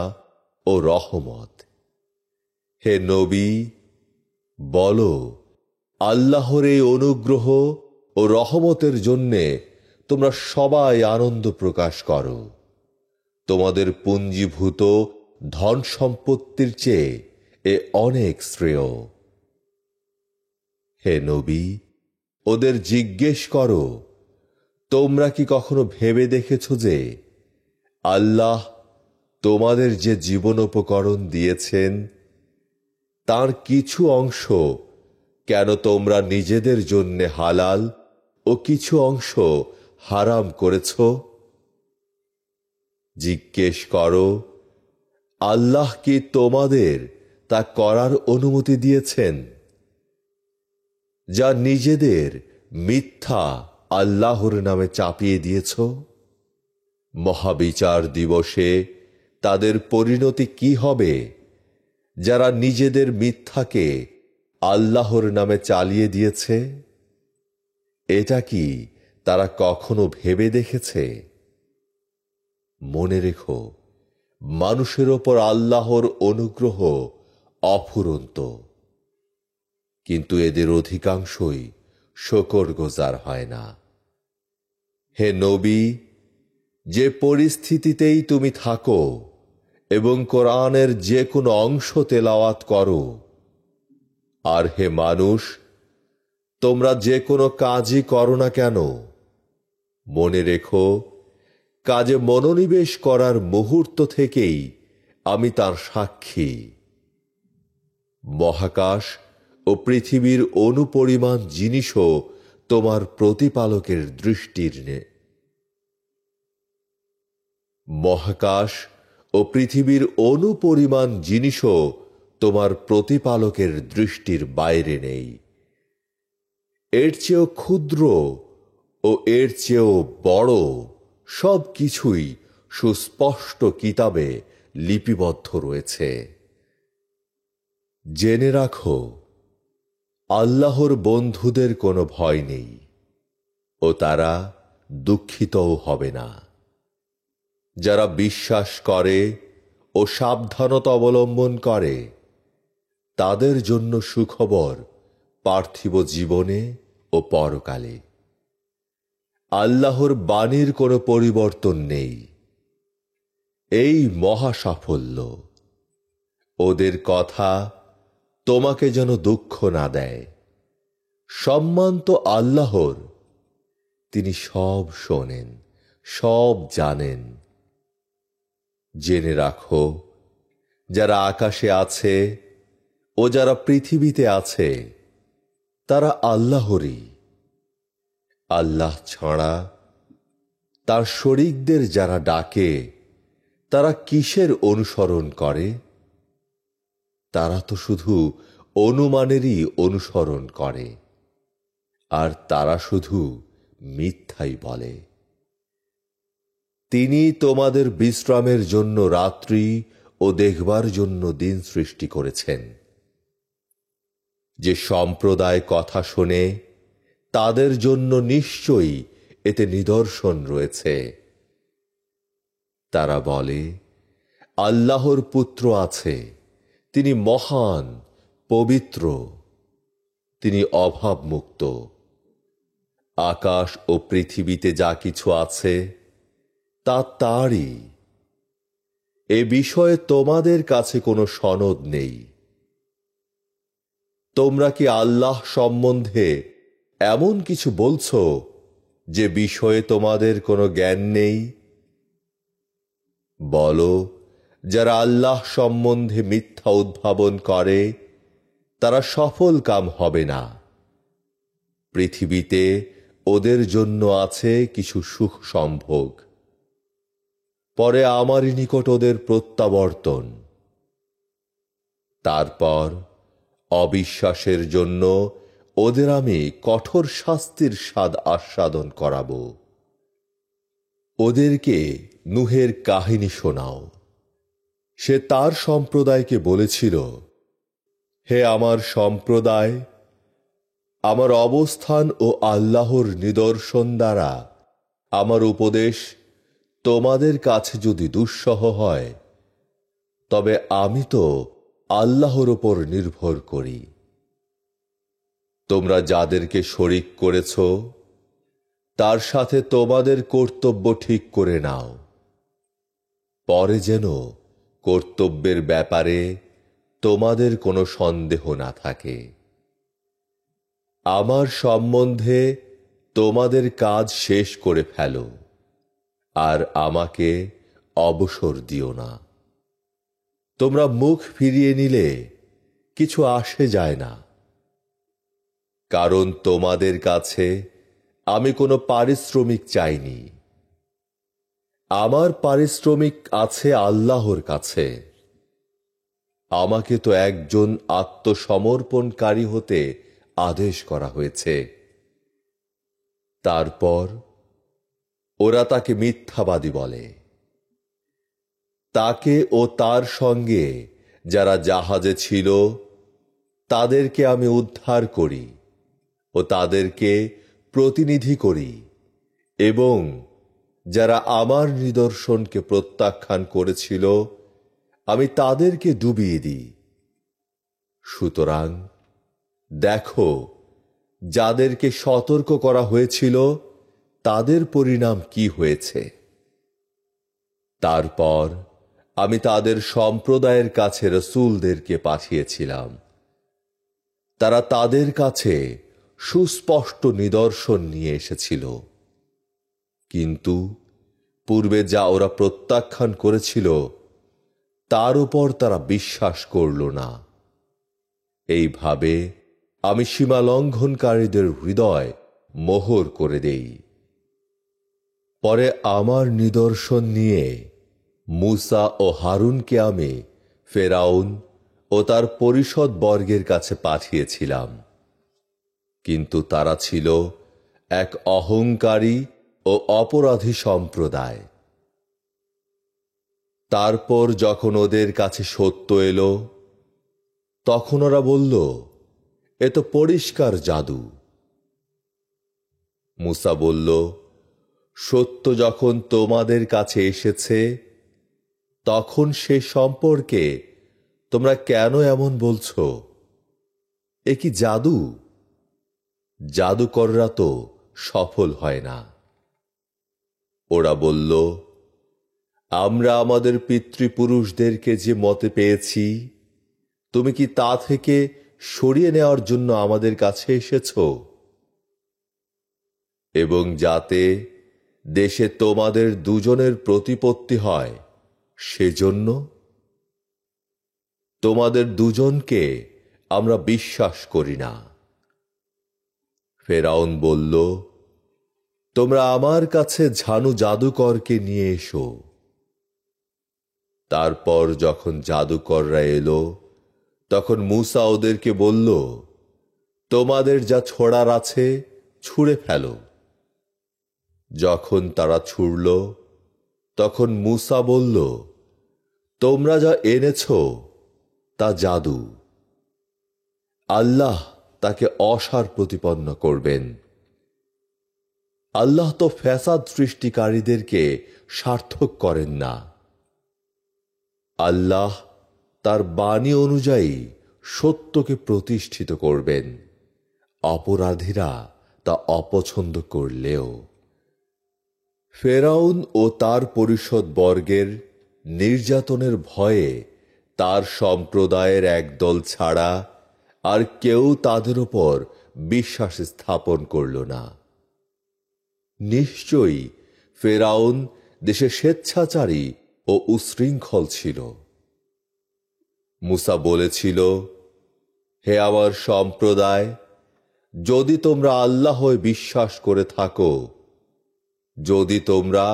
ও রহমত। হে নবী, বলো, আল্লাহর এই অনুগ্রহ ও রহমতের জন্যে তোমরা সবাই আনন্দ প্রকাশ করো। তোমাদের পুঞ্জীভূত ধন সম্পত্তির চেয়ে এ অনেক শ্রেয়। হে নবী, ওদের জিজ্ঞেস করো, তোমরা কি কখনো ভেবে দেখেছ যে আল্লাহ তোমাদের যে জীবনোপকরণ দিয়েছেন তার কিছু অংশ কেন তোমরা নিজেদের জন্য হালাল ও কিছু অংশ হারাম করেছ? জিজ্ঞেস করো, আল্লাহ কি তোমাদের তা করার অনুমতি দিয়েছেন, যা নিজেদের মিথ্যা আল্লাহর নামে চাপিয়ে দিয়েছ? মহাবিচার দিবসে তাদের পরিণতি কি হবে, যারা নিজেদের মিথ্যাকে আল্লাহর নামে চালিয়ে দিয়েছে? এটা কি তারা কখনো ভেবে দেখেছে? মনে রেখো, মানুষের ওপর আল্লাহর অনুগ্রহ অফুরন্ত, কিন্তু এদের অধিকাংশই শুকরগুজার হয় না। হে নবী, যে পরিস্থিতিতেই তুমি থাকো এবং কোরআনের যে কোনো অংশ তেলাওয়াত করো, আর হে মানুষ, তোমরা যে কোনো কাজই করো না কেন, মনে রেখো, কাজে মনোনিবেশ করার মুহূর্ত থেকেই আমি তার সাক্ষী। মহাকাশ ও পৃথিবীর অনুপরিমাণ জিনিসও তোমার প্রতিপালকের দৃষ্টির মহাকাশ ও পৃথিবীর অনুপরিমাণ জিনিসও তোমার প্রতিপালকের দৃষ্টির বাইরে নেই। এর চেয়েও ক্ষুদ্র ও এর চেয়েও বড় সব কিছুই সুস্পষ্ট কিতাবে লিপিবদ্ধ রয়েছে। জেনে রাখো, আল্লাহর বন্ধুদের কোনো ভয় নেই ও তারা দুঃখিতও হবে না। যারা বিশ্বাস করে ও সাবধানতা অবলম্বন করে, তাদের জন্য সুখবর পার্থিব জীবনে ও পরকালে। আল্লাহর বাণীর কোনো পরিবর্তন নেই। এই মহা সাফল্য। ওদের কথা তোমাকে যেন দুঃখ না দেয়। সম্মান তো আল্লাহর, তিনি সব শোনেন, সব জানেন। জেনে রাখো, যারা আকাশে আছে ও যারা পৃথিবীতে আছে, তারা আল্লাহরই। আল্লাহ ছাড়া তার শরীকদের যারা ডাকে, তারা কিসের অনুসরণ করে? তারা তো শুধু অনুমানেরই অনুসরণ করে, আর তারা শুধু মিথ্যাই বলে। তিনি তোমাদের বিশ্রামের জন্য রাত্রি ও দেখবার জন্য দিন সৃষ্টি করেছেন। যে সম্প্রদায় কথা শোনে, তাদের জন্য নিশ্চয়ই এতে নিদর্শন রয়েছে। তারা বলে, আল্লাহর পুত্র আছে, তিনি মহান, পবিত্র, তিনি অভাবমুক্ত। আকাশ ও পৃথিবীতে যা কিছু আছে তা তারই। এ বিষয়ে তোমাদের কাছে কোনো সনদ নেই। তোমরা কি আল্লাহ সম্বন্ধে এমন কিছু বলছো যে বিষয়ে তোমাদের কোনো জ্ঞান নেই? বলো, যারা আল্লাহ সম্বন্ধে মিথ্যা উদ্ভাবন করে, তারা সফল কাম হবে না। পৃথিবীতে ওদের জন্য আছে কিছু সুখ সম্ভোগ, পরে আমারই নিকট ওদের প্রত্যাবর্তন। তারপর অবিশ্বাসের জন্য ওদের আমি কঠোর শাস্তির স্বাদ আস্বাদন করাব। ওদেরকে নূহের কাহিনী শোনাও। সে তার সম্প্রদায়কে বলেছিল, হে আমার সম্প্রদায়, আমার অবস্থান ও আল্লাহর নিদর্শন দ্বারা আমার উপদেশ তোমাদের কাছে যদি দুঃসহ হয়, তবে আমি তো আল্লাহর উপর নির্ভর করি। তোমরা যাদেরকে শরিক করেছ, তার সাথে তোমাদের কর্তব্য ঠিক করে নাও, পরে যেন কর্তব্যের ব্যাপারে তোমাদের কোনো সন্দেহ না থাকে। আমার সম্বন্ধে তোমাদের কাজ শেষ করে ফেলো, আর আমাকে অবসর দিও না। তোমরা মুখ ফিরিয়ে নিলে কিছু আসে যায় না, কারণ তোমাদের কাছে আমি কোনো পারিশ্রমিক চাইনি। আমার পারিশ্রমিক আছে আল্লাহর কাছে। আমাকে তো একজন আত্মসমর্পণকারী হতে আদেশ করা হয়েছে। তারপর ওরা তাকে মিথ্যাবাদী বলে। তাকে ও তার সঙ্গে যারা জাহাজে ছিল তাদেরকে আমি উদ্ধার করি ও তাদেরকে প্রতিনিধি করি, এবং যারা আমার নিদর্শনকে প্রত্যাখ্যান করেছিল আমি তাদেরকে ডুবিয়ে দিই। সুতরাং দেখো, যাদেরকে সতর্ক করা হয়েছিল তাদের পরিণাম কি হয়েছে। তারপর আমি তাদের সম্প্রদায়ের কাছে রাসূলদেরকে পাঠিয়েছিলাম। তারা তাদের কাছে সুস্পষ্ট নিদর্শন নিয়ে এসেছিল, কিন্তু পূর্বে যা ওরা প্রত্যাখ্যান করেছিল তার উপর তারা বিশ্বাস করল না। এইভাবে আমি সীমা লঙ্ঘনকারীদের হৃদয় মোহর করে দেই। পরে আমার নিদর্শন নিয়ে মূসা ও হারুনকে আমি ফেরাউন ও তার পরিষদ বর্গের কাছে পাঠিয়েছিলাম, কিন্তু তারা ছিল এক অহংকারী ও অপরাধী সম্প্রদায়। তারপর যখন ওদের কাছে সত্য এলো, তখন ওরা বলল, এ তো পরিষ্কার জাদু। মূসা বলল, সত্য যখন তোমাদের কাছে এসেছে তখন সে সম্পর্কে তোমরা কেন এমন বলছো? এ কি জাদু? জাদুকররা তো সফল হয় না। ওরা বলল, আমরা আমাদের পিতৃপুরুষদেরকে যে মতে পেয়েছি, তুমি কি তা থেকে সরিয়ে নেওয়ার জন্য আমাদের কাছে এসেছ? এবং যাতে দেশে তোমাদের দুজনের প্রতিপত্তি হয় সেজন্য? তোমাদের দুজনকে আমরা বিশ্বাস করি না। ফেরাউন বলল, তোমরা আমার কাছে ঝানু জাদুকরকে নিয়ে এসো। তারপর যখন জাদুকররা এলো, তখন মূসা ওদেরকে বলল, তোমাদের যা ছোড়ার আছে ছুঁড়ে ফেলো। যখন তারা ছুড়ল, তখন মূসা বলল, তোমরা যা এনেছ তা জাদু। আল্লাহ তাকে অসার প্রতিপন্ন করবেন। আল্লাহ তো ফ্যাসাদ সৃষ্টিকারীদেরকে সার্থক করেন না। আল্লাহ তার বাণী অনুযায়ী সত্যকে প্রতিষ্ঠিত করবেন, অপরাধীরা তা অপছন্দ করলেও। ফেরাউন ও তার পরিষদ বর্গের নির্যাতনের ভয়ে তার সম্প্রদায়ের একদল ছাড়া আর কেউ তাদের উপর বিশ্বাস স্থাপন করল না। নিশ্চয়ই ফেরাউন দেশে স্বেচ্ছাচারী ও উশৃঙ্খল ছিল। মূসা বলেছিল, হে আমার সম্প্রদায়, যদি তোমরা আল্লাহয় বিশ্বাস করে থাকো, যদি তোমরা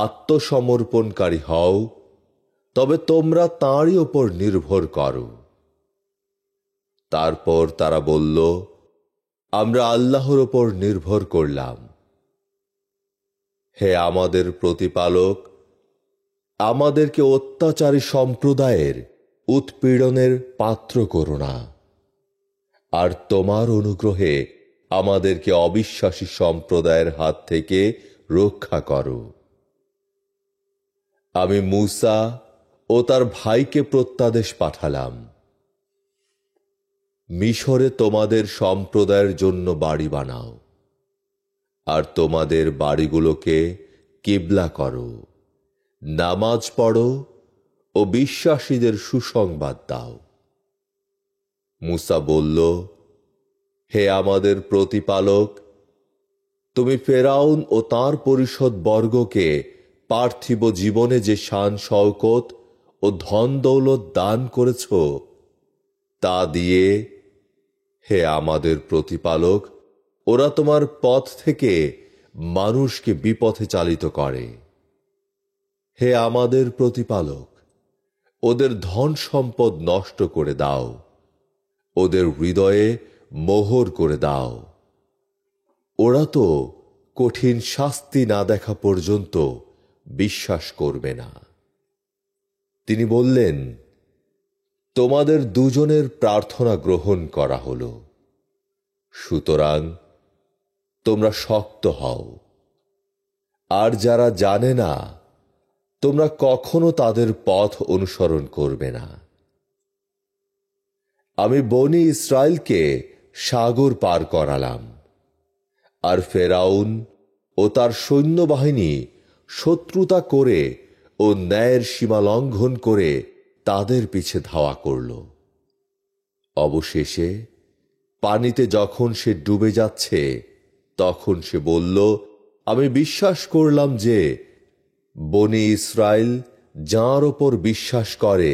আত্মসমর্পণকারী হও, তবে তোমরা তাঁরই ওপর নির্ভর করো। তারপর তারা বলল, আমরা আল্লাহর ওপর নির্ভর করলাম। হে আমাদের প্রতিপালক, আমাদেরকে অত্যাচারী সম্প্রদায়ের উৎপীড়নের পাত্র করো না, আর তোমার অনুগ্রহে আমাদেরকে অবিশ্বাসী সম্প্রদায়ের হাত থেকে রক্ষা করো। আমি মূসা ও তার ভাইকে প্রত্যাদেশ পাঠালাম, মিশরে তোমাদের সম্প্রদায়ের জন্য বাড়ি বানাও, আর তোমাদের বাড়িগুলোকে কিবলা করো, নামাজ পড়ো ও বিশ্বাসীদের সুসংবাদ দাও। মূসা বলল, হে আমাদের প্রতিপালক, তুমি ফেরাউন ও তাঁর পরিষদ বর্গকে পার্থিব জীবনে যে শান শওকত ও ধন দৌলত দান করেছ, তা দিয়ে, হে আমাদের প্রতিপালক, ওরা তোমার পথ থেকে মানুষকে বিপথে চালিত করে। হে আমাদের প্রতিপালক, ওদের ধন সম্পদ নষ্ট করে দাও, ওদের হৃদয়ে মোহর করে দাও। ওরা তো কঠিন শাস্তি না দেখা পর্যন্ত বিশ্বাস করবে না। তিনি বললেন, তোমাদের দুজনের প্রার্থনা গ্রহণ করা হল, সুতরাং তোমরা শক্ত হও। আর যারা জানে না, তোমরা কখনো তাদের পথ অনুসরণ করবে না। আমি বনি ইসরায়েলকে সাগর পার করালাম, আর ফেরাউন ও তার সৈন্যবাহিনী শত্রুতা করে ও ন্যায়ের সীমা লঙ্ঘন করে তাদের পিছে ধাওয়া করল। অবশেষে পানিতে যখন সে ডুবে যাচ্ছে, তখন সে বলল, আমি বিশ্বাস করলাম যে বনি ইসরায়েল যাঁর ওপর বিশ্বাস করে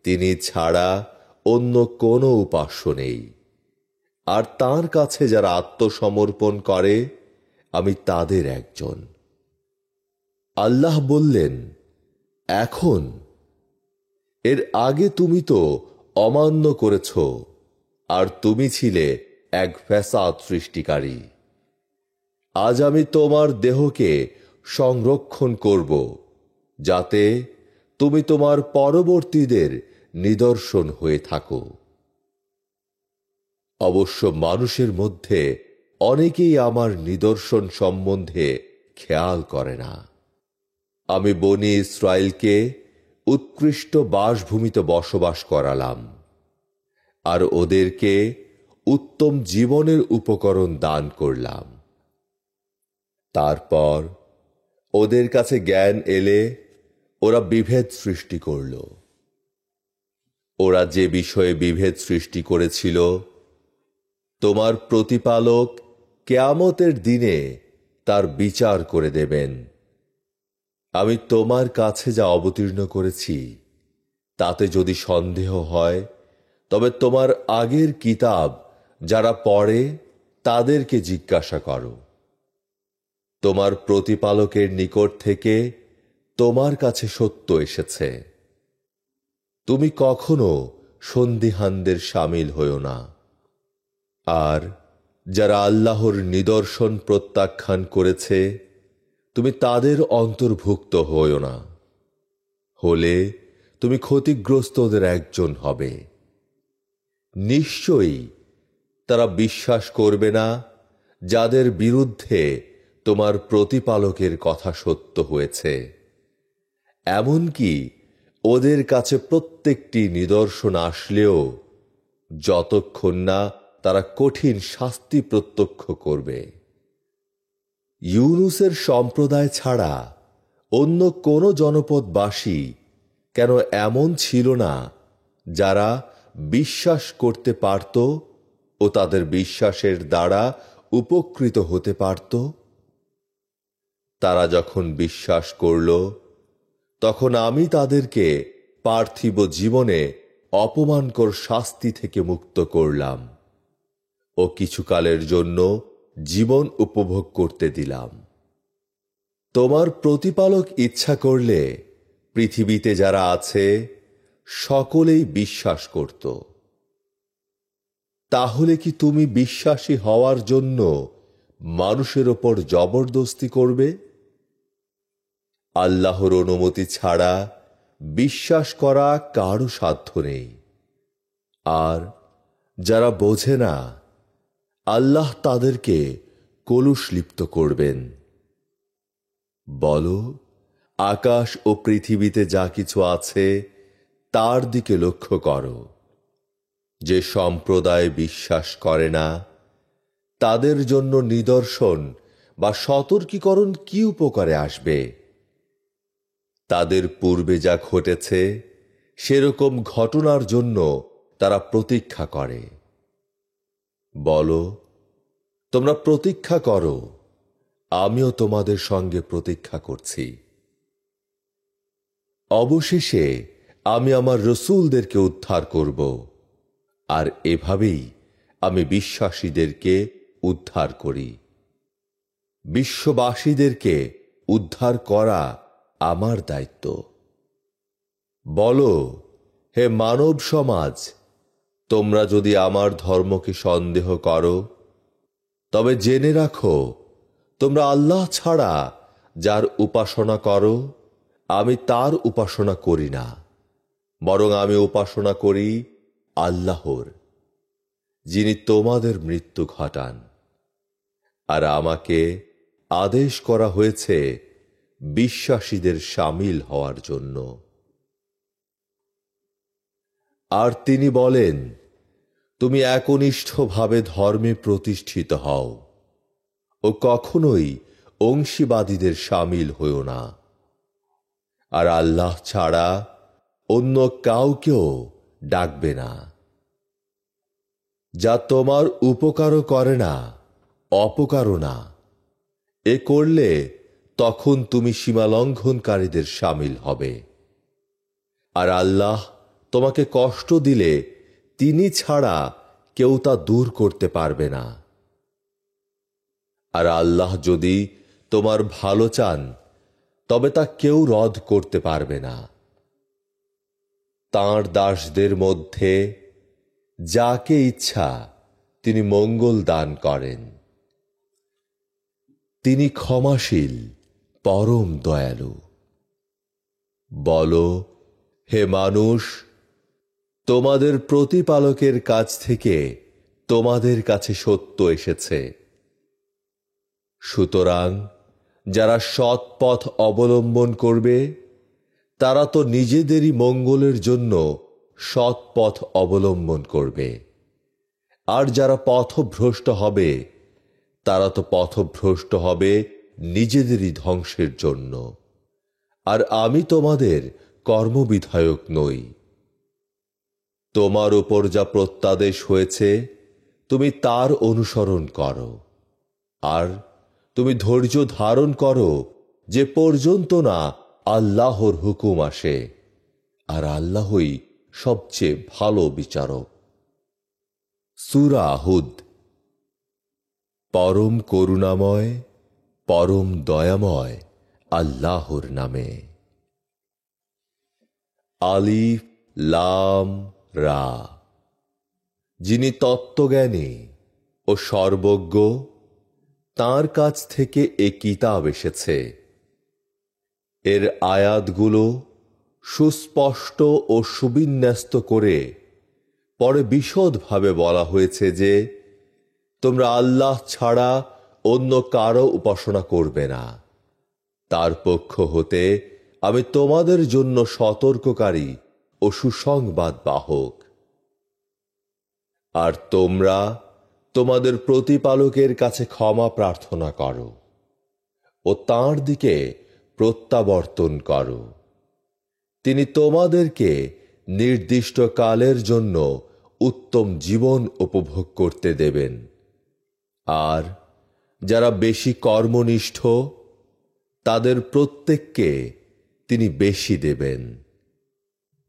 তিনি ছাড়া অন্য কোনো উপাস্য নেই, আর তাঁর কাছে যারা আত্মসমর্পণ করে আমি তাদের একজন। আল্লাহ বললেন, এখন এর আগে তুমি তো অমান্য করেছ, আর তুমি ছিলে এক ফ্যাসাদ সৃষ্টিকারী। আজ আমি তোমার দেহকে সংরক্ষণ করব, যাতে তুমি তোমার পরবর্তীদের নিদর্শন হয়ে থাকো। অবশ্য মানুষের মধ্যে অনেকেই আমার নিদর্শন সম্বন্ধে খেয়াল করে না। আমি বনি ইসরায়েলকে উৎকৃষ্ট বাসভূমিতে বসবাস করালাম, আর ওদেরকে উত্তম জীবনের উপকরণ দান করলাম। তারপর ওদের কাছে জ্ঞান এলে ওরা বিভেদ সৃষ্টি করল। ওরা যে বিষয়ে বিভেদ সৃষ্টি করেছিল, তোমার প্রতিপালক কিয়ামতের দিনে তার বিচার করে দেবেন। আমি তোমার কাছে যা অবতীর্ণ করেছি তাতে যদি সন্দেহ হয়, তবে তোমার আগের কিতাব যারা পড়ে তাদেরকে জিজ্ঞাসা করো। তোমার প্রতিপালকের নিকট থেকে তোমার কাছে সত্য এসেছে। তুমি কখনো সন্দিহানদের শামিল হও না। আর যারা আল্লাহর নিদর্শন প্রত্যাখ্যান করেছে, তুমি তাদের অন্তর্ভুক্ত হও না। হলে তুমি ক্ষতিগ্রস্তদের একজন হবে। নিশ্চয়ই তারা বিশ্বাস করবে না যাদের বিরুদ্ধে তোমার প্রতিপালকের কথা সত্য হয়েছে, এমনকি ওদের কাছে প্রত্যেকটি নিদর্শন আসলেও, যতক্ষণ না তারা কঠিন শাস্তি প্রত্যক্ষ করবে। ইউনুসের সম্প্রদায় ছাড়া অন্য কোন জনপদবাসী কেন এমন ছিল না যারা বিশ্বাস করতে পারত ও তাদের বিশ্বাসের দ্বারা উপকৃত হতে পারত? তারা যখন বিশ্বাস করল, তখন আমি তাদেরকে পার্থিব জীবনে অপমানকর শাস্তি থেকে মুক্ত করলাম ও কিছুকালের জন্য জীবন উপভোগ করতে দিলাম। তোমার প্রতিপালক ইচ্ছা করলে পৃথিবীতে যারা আছে সকলেই বিশ্বাস করত। তাহলে কি তুমি বিশ্বাসী হওয়ার জন্য মানুষের ওপর জবরদস্তি করবে? আল্লাহর অনুমতি ছাড়া বিশ্বাস করা কারো সাধ্য নেই। আর যারা বোঝে না, আল্লাহ তাদেরকে কলুষলিপ্ত করবেন। বলো, আকাশ ও পৃথিবীতে যা কিছু আছে তার দিকে লক্ষ্য করো। যে সম্প্রদায় বিশ্বাস করে না, তাদের জন্য নিদর্শন বা সতর্কীকরণ কি উপকারে আসবে? তাদের পূর্বে যা ঘটেছে সেরকম ঘটনার জন্য তারা প্রতীক্ষা করে। বলো, তোমরা প্রতীক্ষা করো, আমিও তোমাদের সঙ্গে প্রতীক্ষা করছি। অবশেষে আমি আমার রসূলদেরকে উদ্ধার করব, আর এভাবেই আমি বিশ্বাসীদেরকে উদ্ধার করি। বিশ্ববাসীদেরকে উদ্ধার করা আমার দায়িত্ব। বলো, হে মানব সমাজ, তোমরা যদি আমার ধর্মকে সন্দেহ করো, তবে জেনে রাখো তোমরা আল্লাহ ছাড়া যার উপাসনা করো, আমি তার উপাসনা করি না, বরং আমি উপাসনা করি আল্লাহর, যিনি তোমাদের মৃত্যু ঘটান। আর আমাকে আদেশ করা হয়েছে বিশ্বাসীদের শামিল হওয়ার জন্য। আর তিনি বলেন, তুমি একনিষ্ঠভাবে ধর্মে প্রতিষ্ঠিত হও ও কখনোই অংশীবাদীদের শামিল হও না। আর আল্লাহ ছাড়া অন্য কাউকেও ডাকবে না, যা তোমার উপকারও করে না অপকারও না। এ করলে তখন তুমি সীমালঙ্ঘনকারীদের শামিল হবে। আর আল্লাহ তোমাকে কষ্ট দিলে তিনি ছাড়া কেউ তা দূর করতে পারবে না। আর আল্লাহ যদি তোমার ভালো চান, তবে তা কেউ রদ করতে পারবে না। তাঁর দাসদের মধ্যে যাকে ইচ্ছা তিনি মঙ্গল দান করেন। তিনি ক্ষমাশীল, পরম দয়ালু। বলো, হে মানুষ, তোমাদের প্রতিপালকের কাছ থেকে তোমাদের কাছে সত্য এসেছে। সুতরাং যারা সৎ পথ অবলম্বন করবে, তারা তো নিজেদেরই মঙ্গলের জন্য সৎ পথ অবলম্বন করবে। আর যারা পথভ্রষ্ট হবে, তারা তো পথভ্রষ্ট হবে নিজেদেরই ধ্বংসের জন্য। আর আমি তোমাদের কর্মবিধায়ক নই। তোমার উপর যা প্রত্যাদেশ হয়েছে, তুমি তার অনুসরণ করো। আর তুমি ধৈর্য ধারণ করো যে পর্যন্ত না আল্লাহর হুকুম আসে। আর আল্লাহই সবচেয়ে ভালো বিচারক। সূরা হুদ। পরম করুণাময়, পরম দয়াময় আল্লাহর নামে। আলিফ লাম রা। যিনি তত্ত্বজ্ঞানী ও সর্বজ্ঞ, তাঁর কাছ থেকে এ কিতাব এসেছে। এর আয়াতগুলো সুস্পষ্ট ও সুবিন্যস্ত করে পরে বিশদভাবে বলা হয়েছে যে তোমরা আল্লাহ ছাড়া অন্য কারো উপাসনা করবে না। তার পক্ষ হতে আমি তোমাদের জন্য সতর্ককারী ও সুসংবাদ বাহক। আর তোমরা তোমাদের প্রতিপালকের কাছে ক্ষমা প্রার্থনা করো ও তাঁর দিকে প্রত্যাবর্তন করো। তিনি তোমাদেরকে নির্দিষ্ট কালের জন্য উত্তম জীবন উপভোগ করতে দেবেন। আর যারা বেশি কর্মনিষ্ঠ, তাদের প্রত্যেককে তিনি বেশি দেবেন।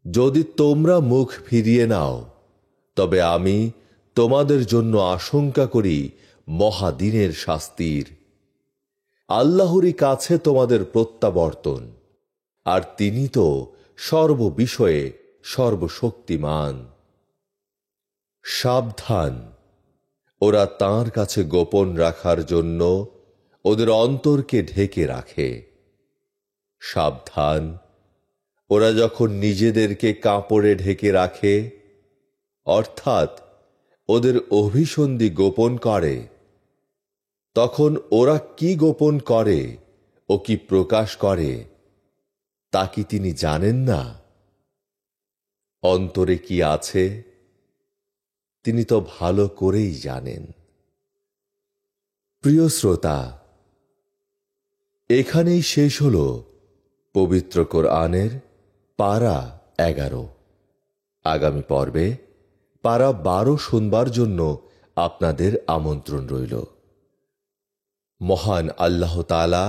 যদি তোমরা মুখ ফিরিয়ে নাও, তবে আমি তোমাদের জন্য আশঙ্কা করি মহাদিনের শাস্তির। আল্লাহরই কাছে তোমাদের প্রত্যাবর্তন, আর তিনি তো সর্ববিষয়ে সর্বশক্তিমান। সাবধান, ওরা তাঁর কাছে গোপন রাখার জন্য ওদের অন্তরকে ঢেকে রাখে। সাবধান, ওরা যখন নিজেদেরকে কাপড়ে ঢেকে রাখে, অর্থাৎ ওদের অভিসন্ধি গোপন করে, তখন ওরা কি গোপন করে ও কি প্রকাশ করে তা কি তিনি জানেন না? অন্তরে কি আছে তিনি তো ভালো করেই জানেন। প্রিয় শ্রোতা, এখানেই শেষ হল পবিত্র কোরআনের পারা 11। আগামী পর্বে পারা 12 শুনবার জন্য আপনাদের আমন্ত্রণ রইল। মহান আল্লাহ তাআলা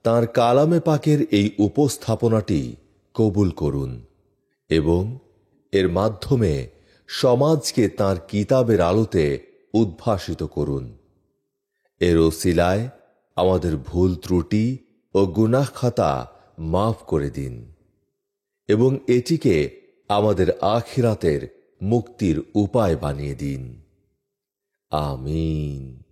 তাঁর কালামে পাকের এই উপস্থাপনাটি কবুল করুন এবং এর মাধ্যমে সমাজকে তাঁর কিতাবের আলোতে উদ্ভাসিত করুন। এর ওসিলায় আমাদের ভুল ত্রুটি ও গুনাহ খাতা মাফ করে দিন এবং এটিকে আমাদের আখিরাতের মুক্তির উপায় বানিয়ে দিন। আমিন।